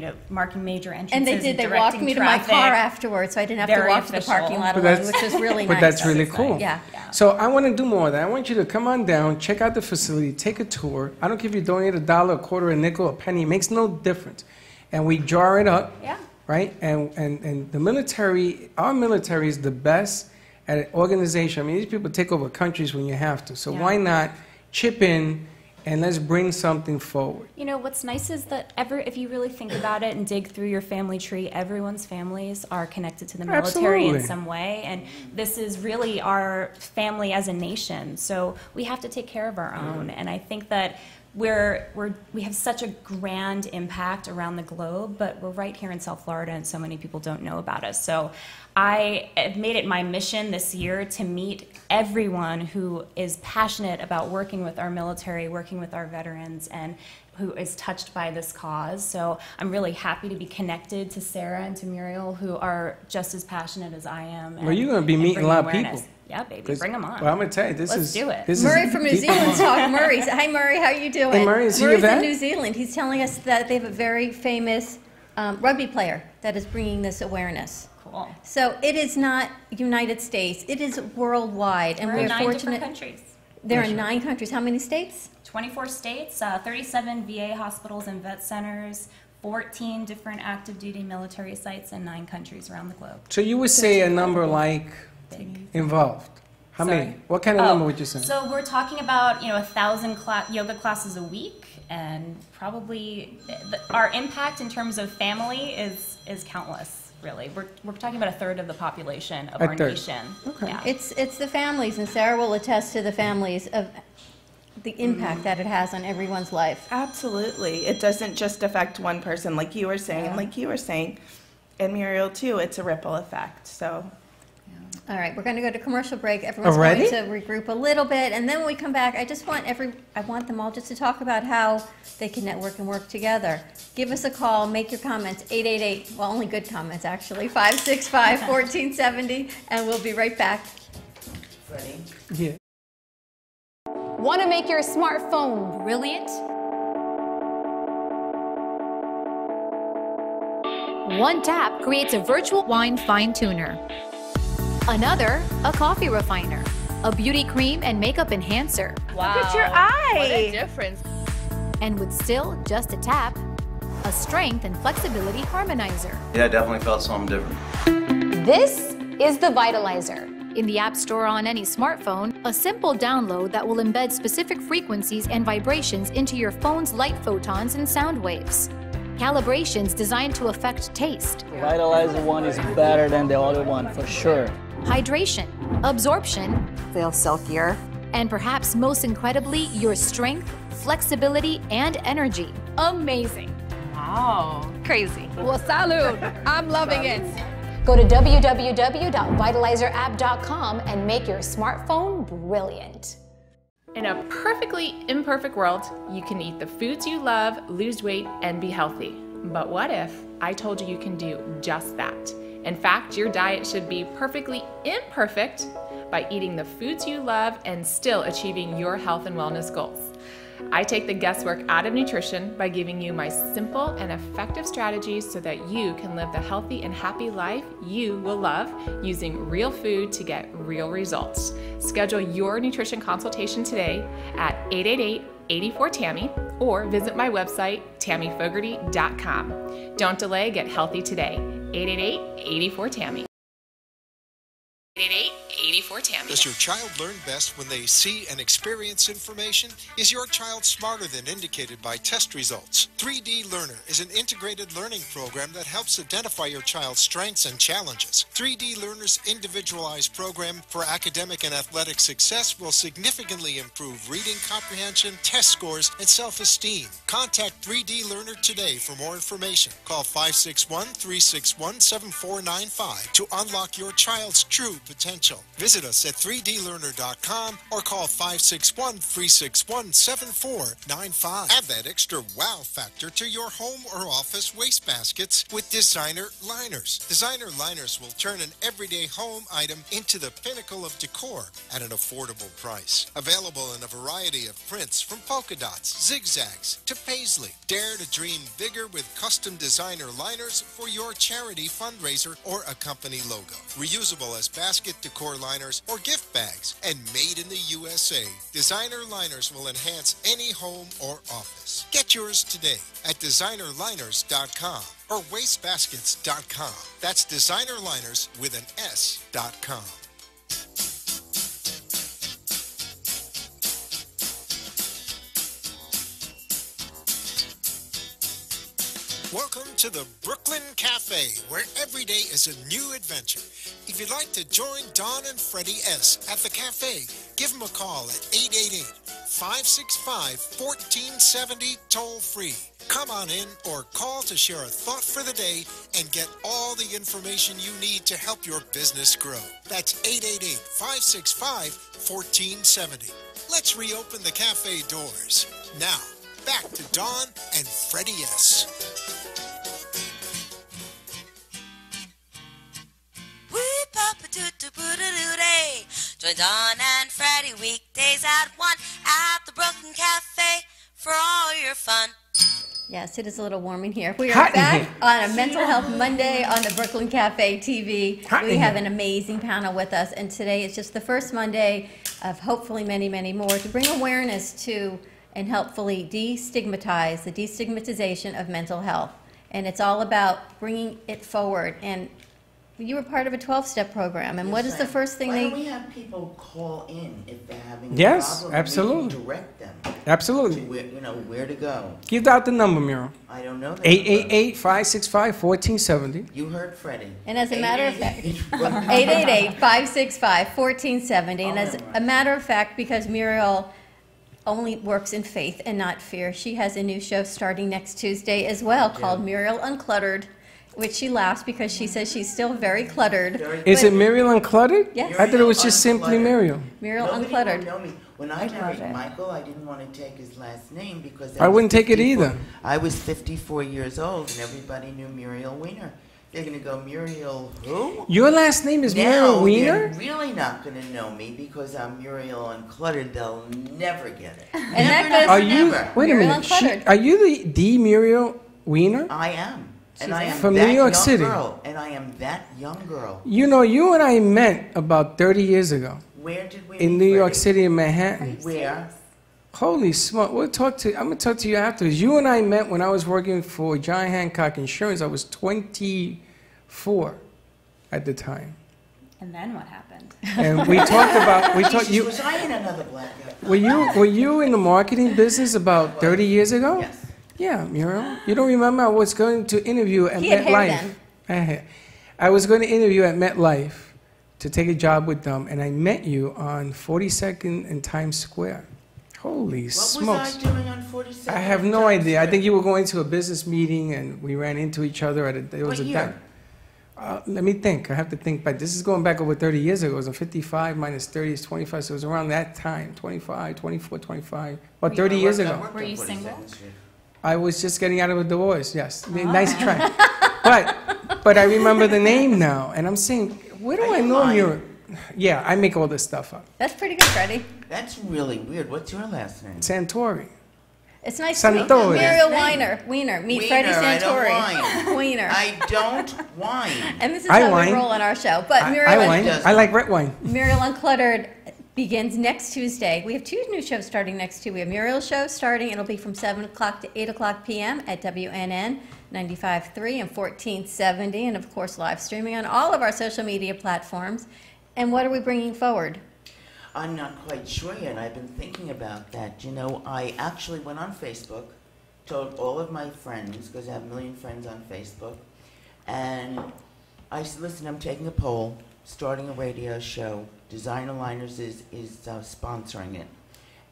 major entrances. And they did. They walked directing me to my traffic. car afterwards, so I didn't have to Very walk to the official. parking lot But alone, that's- which was really But nice. that's really cool. Yeah. So I want to do more of that. I want you to come on down, check out the facility, take a tour. I don't care if you donate $1, a quarter, a nickel, a penny. It makes no difference. And we jar it up, right? And the military, our military is the best at an organization. I mean, these people take over countries when you have to. So why not chip in and let's bring something forward? You know, what's nice is that if you really think about it and dig through your family tree, everyone's families are connected to the military in Absolutely. some way. And this is really our family as a nation. So we have to take care of our own. And I think that we have such a grand impact around the globe, but we're right here in South Florida, and so many people don't know about us. So I have made it my mission this year to meet everyone who is passionate about working with our military, working with our veterans, and who is touched by this cause. So I'm really happy to be connected to Sarah and to Muriel, who are just as passionate as I am. Well, you're going to be meeting a lot of people. Yeah, baby, bring them on. Well, I'm going to tell you, Let's do it. Murray from New Zealand's talking. Murray, hi Murray, how you doing? Hey Murray, is he a Murray's vet? in New Zealand. He's telling us that they have a very famous rugby player that is bringing this awareness. Cool. So it is not United States, it is worldwide. And We're in we're 9 fortunate. different countries. There are 9 countries. How many states? 24 states, 37 VA hospitals and vet centers, 14 different active duty military sites in 9 countries around the globe. So you would say a number like involved. How many? What kind of number would you say? So we're talking about 1,000 yoga classes a week, and probably our impact in terms of family is countless. Really, we're talking about a third of the population of our nation. Okay. Yeah. It's the families, and Sarah will attest to the families of the impact that it has on everyone's life. Absolutely. It doesn't just affect one person, like you were saying, and like you were saying, and Muriel too, it's a ripple effect. So. All right, we're going to go to commercial break. Everyone's Already? going to regroup a little bit, and then when we come back, I want them all just to talk about how they can network and work together. Give us a call, make your comments, 888, well, only good comments actually, 565-1470, and we'll be right back. Freddy? Yeah. Want to make your smartphone brilliant? One tap creates a virtual wine fine tuner. Another, a coffee refiner, a beauty cream and makeup enhancer. Wow. Look at your eye. What a difference. And with still just a tap, a strength and flexibility harmonizer. Yeah, I definitely felt something different. This is the Vitalizer. In the App Store on any smartphone, a simple download that will embed specific frequencies and vibrations into your phone's light photons and sound waves. Calibrations designed to affect taste, Vitalizer one is better than the other one for sure. hydration, absorption, Feel silkier. and perhaps most incredibly, your strength, flexibility, and energy. Amazing. Wow. Crazy. Well, salud. I'm loving it. Go to www.vitalizerapp.com and make your smartphone brilliant. In a perfectly imperfect world, you can eat the foods you love, lose weight, and be healthy. But what if I told you you can do just that? In fact, your diet should be perfectly imperfect by eating the foods you love and still achieving your health and wellness goals. I take the guesswork out of nutrition by giving you my simple and effective strategies so that you can live the healthy and happy life you will love using real food to get real results. Schedule your nutrition consultation today at 888-84-TAMMY or visit my website, tammyfogarty.com. Don't delay, get healthy today. 888-84-TAMMY. 888-84-TAMMY. Does your child learn best when they see and experience information? Is your child smarter than indicated by test results? 3D Learner is an integrated learning program that helps identify your child's strengths and challenges. 3D Learner's individualized program for academic and athletic success will significantly improve reading comprehension, test scores, and self-esteem. Contact 3D Learner today for more information. Call 561-361-7495 to unlock your child's true potential. Visit us at 3dlearner.com or call 561-361-7495. Add that extra wow factor to your home or office wastebaskets with designer liners. Designer liners will turn an everyday home item into the pinnacle of decor at an affordable price. Available in a variety of prints from polka dots, zigzags to paisley. Dare to dream bigger with custom designer liners for your charity fundraiser or a company logo. Reusable as basket decor liners or gift bags, and made in the USA. Designer liners will enhance any home or office. Get yours today at designerliners.com or wastebaskets.com. That's designerliners with an S.com. Welcome to the Brooklyn Cafe, where every day is a new adventure. If you'd like to join Don and Freddy S. at the cafe, give them a call at 888-565-1470 toll-free. Come on in or call to share a thought for the day and get all the information you need to help your business grow. That's 888-565-1470. Let's reopen the cafe doors. Now, back to Don and Freddy S. Join Join Don and Freddy weekdays at 1 at the Brooklyn Cafe for all your fun. Yes, it is a little warm in here. We are Hot in back here. on a Mental Health Monday on the Brooklyn Cafe TV. Hot We in have here. an amazing panel with us, and today is just the first Monday of hopefully many, many more to bring awareness to and helpfully destigmatize the destigmatization of mental health. And it's all about bringing it forward. And you were part of a 12-step program, and what is the first thing Why they... don't we have people call in if they're having a Yes, problem? absolutely. We can direct them Absolutely. to where, where to go. Give out the number, Muriel. I don't know that. 888-565-1470. You heard Freddie. And as a matter of fact, 888. 888-565-1470. And as a matter of fact, because Muriel only works in faith and not fear, she has a new show starting next Tuesday as well called Muriel Uncluttered, which she laughs because she says she's still very cluttered. Is But it Muriel Uncluttered? Yes. I thought it was just simply Muriel. Muriel Nobody Uncluttered. will know me. When I married Michael, I didn't want to take his last name because I wouldn't take it 54 either. I was 54 years old, and everybody knew Muriel Weiner. They're going to go, Muriel who? Your last name is Now Muriel Weiner? they're really not going to know me because I'm Muriel Uncluttered. They'll never get it. And that goes Are you? Never. Wait a Muriel minute. Uncluttered. Are you the Muriel Weiner? I am. And I am From that New York young City. Girl, and I am that young girl. You know, you and I met about 30 years ago Where did we in meet, New York Freddie? City in Manhattan. Where? Holy smoke! I'm gonna talk to you afterwards. You and I met when I was working for John Hancock Insurance. I was 24 at the time, And then what happened? and we talked about Jesus, you. was I in another black guy? Were you in the marketing business about 30 years ago? Yes. Yeah, Muriel. You don't remember? I was going to interview at He had hair MetLife. I was going to interview at MetLife to take a job with them, and I met you on 42nd and Times Square. Holy smokes! What was I doing on 42nd? I have no idea. I think you were going to a business meeting, and we ran into each other at a. There was What a year? let me think. I have to think back. This is going back over 30 years ago. It was a 55 minus 30 is 25, so it was around that time. 25, 24, 25. About 30 years ago. Were you single? I was just getting out of a divorce. Yes, nice try. But I remember the name now, and I'm saying, where do I know you? Yeah, I make all this stuff up. That's pretty good, Freddie. That's really weird. What's your last name? Santori. It's nice to meet Santori. Muriel Weiner. Meet Freddie Santori. I don't Weiner. I don't whine. And this is I how whine. we roll on our show. But I Muriel, wine. I like red wine. Muriel Uncluttered begins next Tuesday. We have two new shows starting next Tuesday. We have Muriel's show starting. It'll be from 7 o'clock to 8 o'clock p.m. at WNN 95.3 and 1470. And, of course, live streaming on all of our social media platforms. And what are we bringing forward? I'm not quite sure yet. I've been thinking about that. You know, I actually went on Facebook, told all of my friends, because I have a million friends on Facebook, and I said, listen, I'm taking a poll, starting a radio show. Designer Liners is sponsoring it.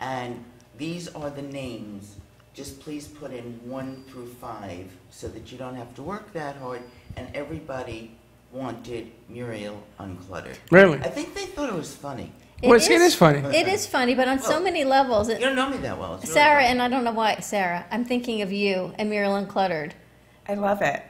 And these are the names. Just please put in 1 through 5 so that you don't have to work that hard. And everybody wanted Muriel Uncluttered. Really? I think they thought it was funny. Well, it is funny. It is funny, but on so Well, many levels. You don't know me that well. It's really Sarah, funny. and I don't know why, Sarah, I'm thinking of you and Muriel Uncluttered. I love it.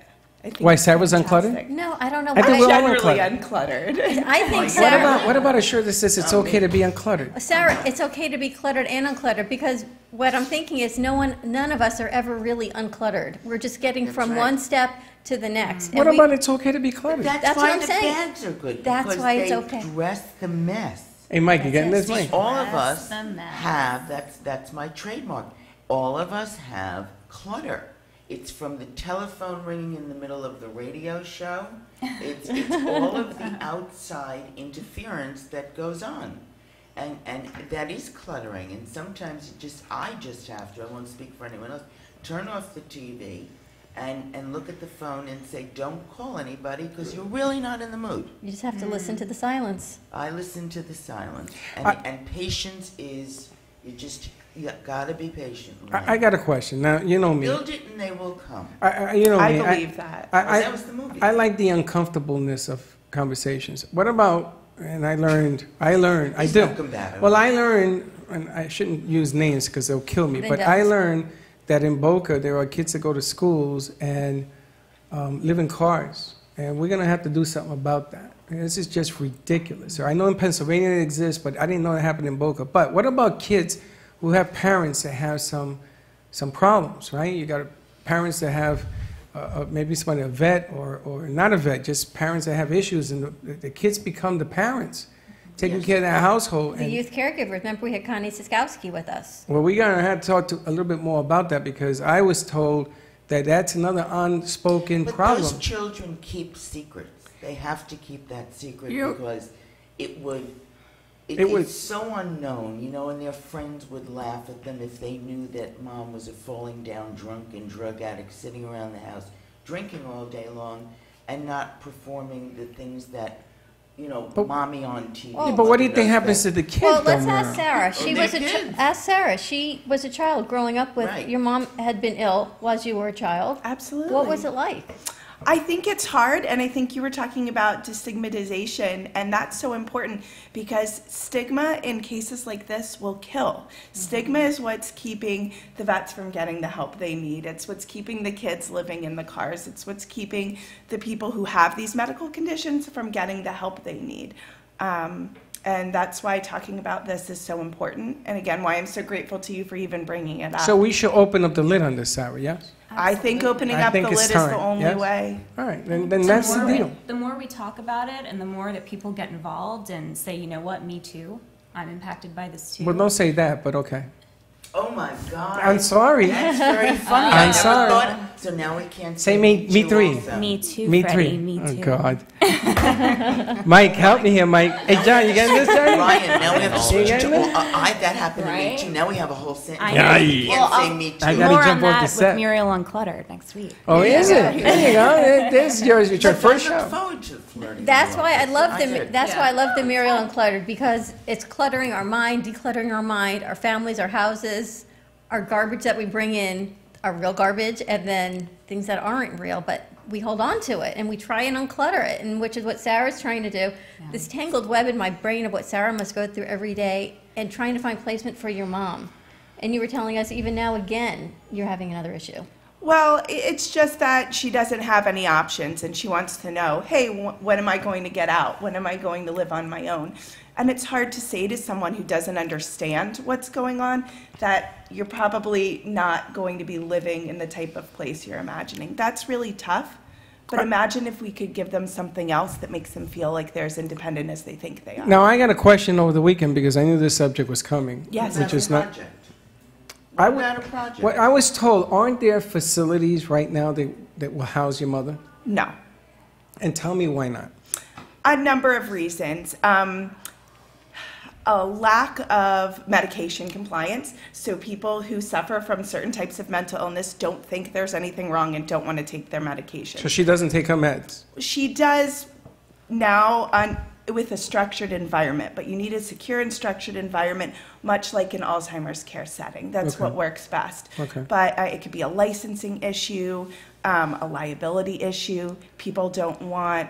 I think Why, it's Sarah's fantastic. uncluttered? No, I don't know I think why. we're all Generally uncluttered. uncluttered. I think Sarah. What about a shirt that says it's okay to be uncluttered? Sarah, it's okay to be cluttered and uncluttered because what I'm thinking is none of us are ever really uncluttered. We're just getting from right. one step to the next. What And about it's okay to be cluttered? That's That's why what I'm the saying. bags are good. That's because why it's they okay. dress the mess. Hey, Mike, you getting this, See, Mike? all of us the mess. have, that's my trademark. All of us have clutter. It's from the telephone ringing in the middle of the radio show. It's all of the outside interference that goes on. And that is cluttering. And sometimes I just have to, I won't speak for anyone else, turn off the TV and look at the phone and say, don't call anybody because you're really not in the mood. You just have to listen to the silence. I listen to the silence. And patience is, you gotta be patient. I got a question. Now, you know me. Build it and they will come. You know I me. believe that. That was the movie. I like the uncomfortableness of conversations. What about, and I learned, He's do. not combative. Well, I learned, and I shouldn't use names because they'll kill me, Then but don't. I learned that in Boca there are kids that go to schools and live in cars. And we're going to have to do something about that. This is just ridiculous. I know in Pennsylvania it exists, but I didn't know it happened in Boca. But what about kids who have parents that have some problems, right? You got parents that have maybe somebody a vet or not a vet, just parents that have issues, and the kids become the parents, taking care of that household. The youth caregivers. Remember, we had Connie Siskowski with us. Well, we're going to have to talk a little bit more about that, because I was told that that's another unspoken problem. But those children keep secrets. They have to keep that secret because it's so unknown, you know, and their friends would laugh at them if they knew that mom was a falling down drunk and drug addict sitting around the house drinking all day long and not performing the things that, you know, mommy on TV. Yeah, but what do you think happens to the kids? Well, let's ask Sarah. Ask Sarah. She was a child growing up with, your mom had been ill while you were a child. Absolutely. What was it like? I think it's hard, and I think you were talking about destigmatization, and that's so important because stigma in cases like this will kill. Stigma is what's keeping the vets from getting the help they need. It's what's keeping the kids living in the cars. It's what's keeping the people who have these medical conditions from getting the help they need. And that's why talking about this is so important, and again, why I'm so grateful to you for even bringing it up. So we should open up the lid on this, Sarah, yes? I think opening up the lid is the only way. All right, then that's the deal. The more we talk about it and the more that people get involved and say, you know what, me too, I'm impacted by this too. Well, don't say that, but okay. Oh my God. I'm sorry. That's very funny. I'm sorry. So now we can't say me three. Also. Me too, me Freddy, three. me too. Oh, God. Mike, help me here, Mike. Hey, John, you getting this, John? Ryan, now we have to switch to, this? that happened to me too. Now we have a whole sentence. You can't say me too. I gotta More jump on off the that set. with Muriel Uncluttered next week. Oh, is it? There you go. This is your first show. That's why I love That's why I love the Muriel Uncluttered, because it's cluttering our mind, decluttering our mind, our families, our houses, our garbage that we bring in, our real garbage, and then things that aren't real, but we hold on to it and we try and unclutter it, and which is what Sarah's trying to do. Yeah. This tangled web in my brain of what Sarah must go through every day and trying to find placement for your mom. And you were telling us even now again, you're having another issue. Well, it's just that she doesn't have any options, and she wants to know, hey, when am I going to get out? When am I going to live on my own? And it's hard to say to someone who doesn't understand what's going on that you're probably not going to be living in the type of place you're imagining. That's really tough. But imagine if we could give them something else that makes them feel like they're as independent as they think they are. Now, I got a question over the weekend because I knew this subject was coming. Yes. Which is not. What about a project? What I was told, aren't there facilities right now that will house your mother? No. And tell me why not. A number of reasons. A lack of medication compliance. So people who suffer from certain types of mental illness don't think there's anything wrong and don't want to take their medication. So she doesn't take her meds? She does now with a structured environment, but you need a secure and structured environment, much like an Alzheimer's care setting. That's what works best. Okay. But it could be a licensing issue, a liability issue.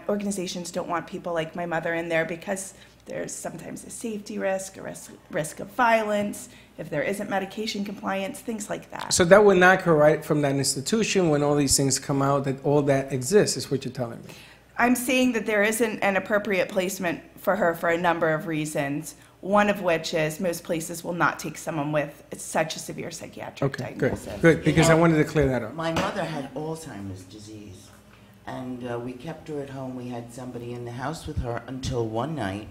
Organizations don't want people like my mother in there because there's sometimes a safety risk, a risk of violence, if there isn't medication compliance, things like that. So that would knock her right from that institution when all these things come out, that all that exists, is what you're telling me. I'm saying that there isn't an appropriate placement for her for a number of reasons, one of which is most places will not take someone with such a severe psychiatric diagnosis. Good, because I wanted to clear that up. My mother had Alzheimer's disease, and we kept her at home. We had somebody in the house with her until one night.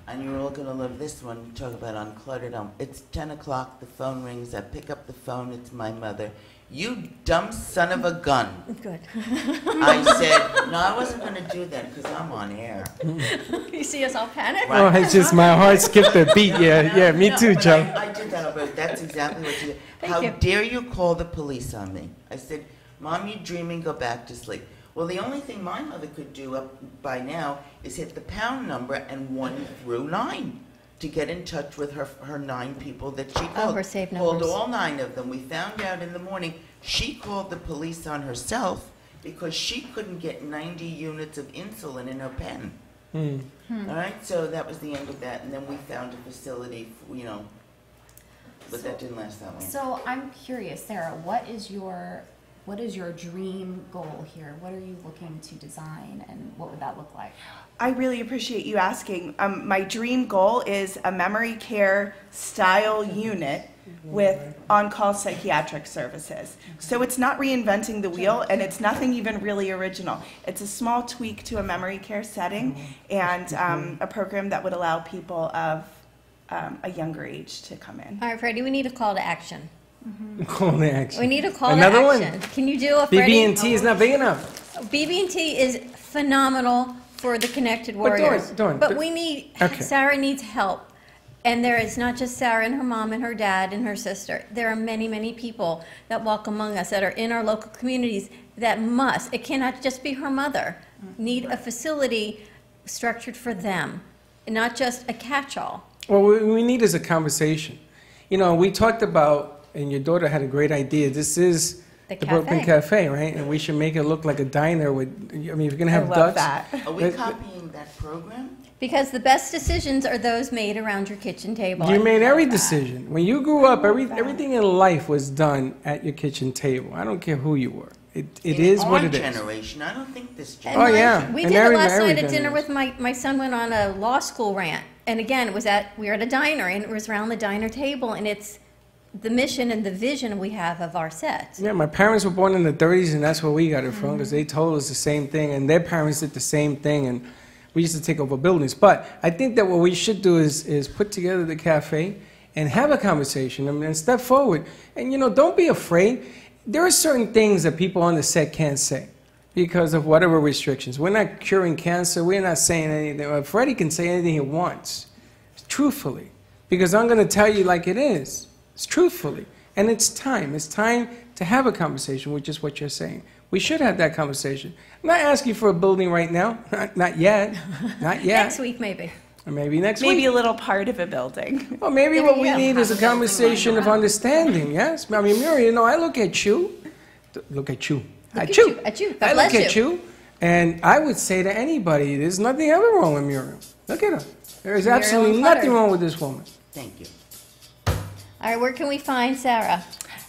And you're all going to love this one. Talk about uncluttered. It's 10 o'clock. The phone rings. I pick up the phone. It's my mother. You dumb son of a gun. Good. I said, no, I wasn't going to do that because I'm on air. You see us all panic? Right. Oh, it's just my heart skipped a beat. Yeah, me too, Joe. I did that over. That's exactly what you did. Thank How you. dare you call the police on me? I said, Mom, you're dreaming. Go back to sleep. Well, the only thing my mother could do up by now is hit the pound number and 1 through 9 to get in touch with her 9 people that she called. her saved Called numbers. all 9 of them. We found out in the morning she called the police on herself because she couldn't get 90 units of insulin in her pen. All right, so that was the end of that, and then we found a facility, but that didn't last that long. So I'm curious, Sarah, what is your what is your dream goal here? What are you looking to design, and what would that look like? I really appreciate you asking. My dream goal is a memory care style unit with on-call psychiatric services. So it's not reinventing the wheel, and it's nothing even really original. It's a small tweak to a memory care setting, and a program that would allow people of a younger age to come in. All right, Freddie, we need a call to action. Call to action. We need a call Another to one. action. Can you do a Freddie? BB&T is not big enough. BB&T is phenomenal for the Connected Warriors. But we need, Sarah needs help. And there is not just Sarah and her mom and her dad and her sister. There are many, many people that walk among us that are in our local communities that must, it cannot just be her mother, need a facility structured for them, and not just a catch-all. Well, what we need is a conversation. You know, we talked about, and your daughter had a great idea. This is the Brooklyn Cafe, right? And we should make it look like a diner with, I mean, if you're going to have ducks. Are we copying that program? Because the best decisions are those made around your kitchen table. You made every decision. When you grew up, everything in life was done at your kitchen table. I don't care who you were. It is what it is. Our generation, I don't think this And generation. Oh, yeah. We And did it last every night at dinner generation. with my son went on a law school rant. And again, we were at a diner, and it was around the diner table, and it's the mission and the vision we have of our set. Yeah, my parents were born in the 30s, and that's where we got it from, because they told us the same thing, and their parents did the same thing, and we used to take over buildings. But I think that what we should do is put together the cafe and have a conversation, and step forward. And, you know, don't be afraid. There are certain things that people on the set can't say because of whatever restrictions. We're not curing cancer. We're not saying anything. Freddy can say anything he wants, truthfully, because I'm going to tell you like it is. It's truthfully. And it's time. It's time to have a conversation, which is what you're saying. We should have that conversation. I'm not asking for a building right now. Not yet. Not yet. Next week, maybe. Or maybe next week. Maybe a little part of a building. Well, maybe what we need is a conversation of understanding, yes? I mean, Muriel, you know, I look at you. Look at you. At you. God I bless look at you, and I would say to anybody, there's nothing ever wrong with Muriel. Look at her. There is absolutely nothing wrong with this woman. Thank you. All right, where can we find Sarah?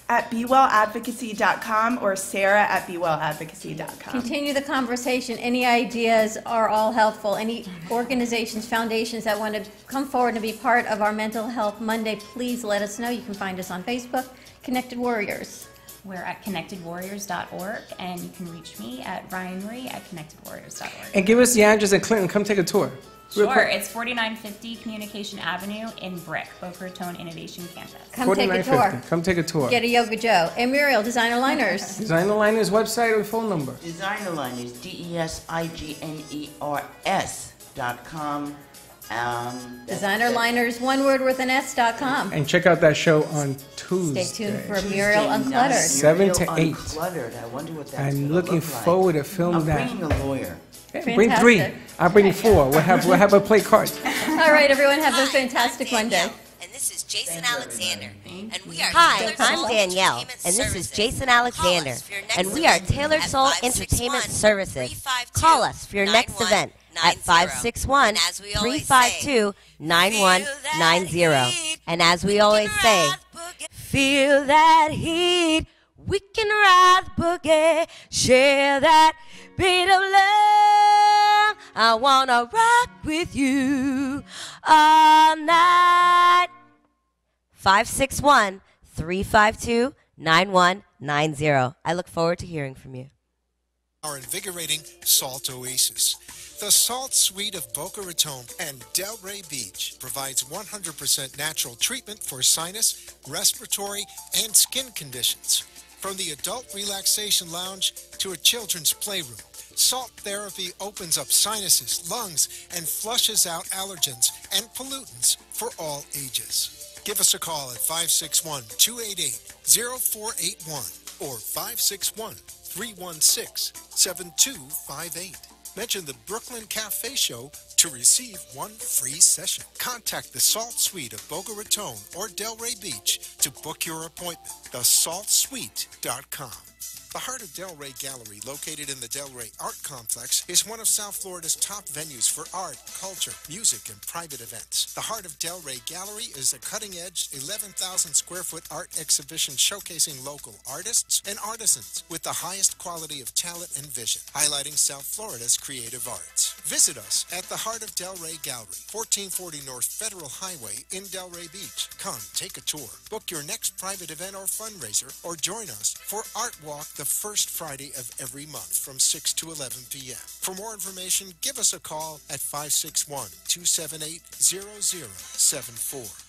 At bewelladvocacy.com or Sarah at bewelladvocacy.com. Continue the conversation. Any ideas are all helpful. Any organizations, foundations that want to come forward and be part of our Mental Health Monday, please let us know. You can find us on Facebook, Connected Warriors. We're at connectedwarriors.org, and you can reach me at ryanmarie@connectedwarriors.org. And give us the address at Clinton. Come take a tour. Real Sure, quick. it's 4950 Communication Avenue in Brick, Boca Raton Innovation Campus. Come take a tour. Come take a tour. Get a Yoga Joe. And Muriel, Designer Liners. Designer Liners website or phone number. Designer Liners, DESIGNERS.com. Designer Liners, one word with an S.com. And check out that show on Tuesday. Stay tuned for Muriel Uncluttered. 7 to 8. Uncluttered. I wonder what that's I'm gonna looking look like. forward to film I'm that. bringing a lawyer. Bring 3. I'll bring 4. We'll have her play cards. All right, everyone, have a fantastic Monday. And this is Jason Alexander. And we are Hi, Tailored I'm Soul Danielle, Entertainment and this is Services. Jason Call Alexander, us for your next and we are event Tailored at Soul 561 Entertainment Services. 352 Call us for your next event at 561-352-9190. And as we always say, feel that heat, we can ride the boogie, share that beat of love. I wanna rock with you all night. 561-352-9190. I look forward to hearing from you. Our invigorating Salt Oasis. The Salt Suite of Boca Raton and Delray Beach provides 100% natural treatment for sinus, respiratory, and skin conditions. From the adult relaxation lounge to a children's playroom, Salt therapy opens up sinuses, lungs, and flushes out allergens and pollutants for all ages. Give us a call at 561-288-0481 or 561-316-7258. Mention the Brooklyn Cafe Show to receive one free session. Contact the Salt Suite of Boca Raton or Delray Beach to book your appointment. TheSaltSuite.com. The Heart of Delray Gallery, located in the Delray Art Complex, is one of South Florida's top venues for art, culture, music, and private events. The Heart of Delray Gallery is a cutting-edge, 11,000-square-foot art exhibition showcasing local artists and artisans with the highest quality of talent and vision, highlighting South Florida's creative arts. Visit us at the Heart of Delray Gallery, 1440 North Federal Highway in Delray Beach. Come, take a tour, book your next private event or fundraiser, or join us for Art Walk the first Friday of every month from 6 to 11 p.m. For more information, give us a call at 561-278-0074.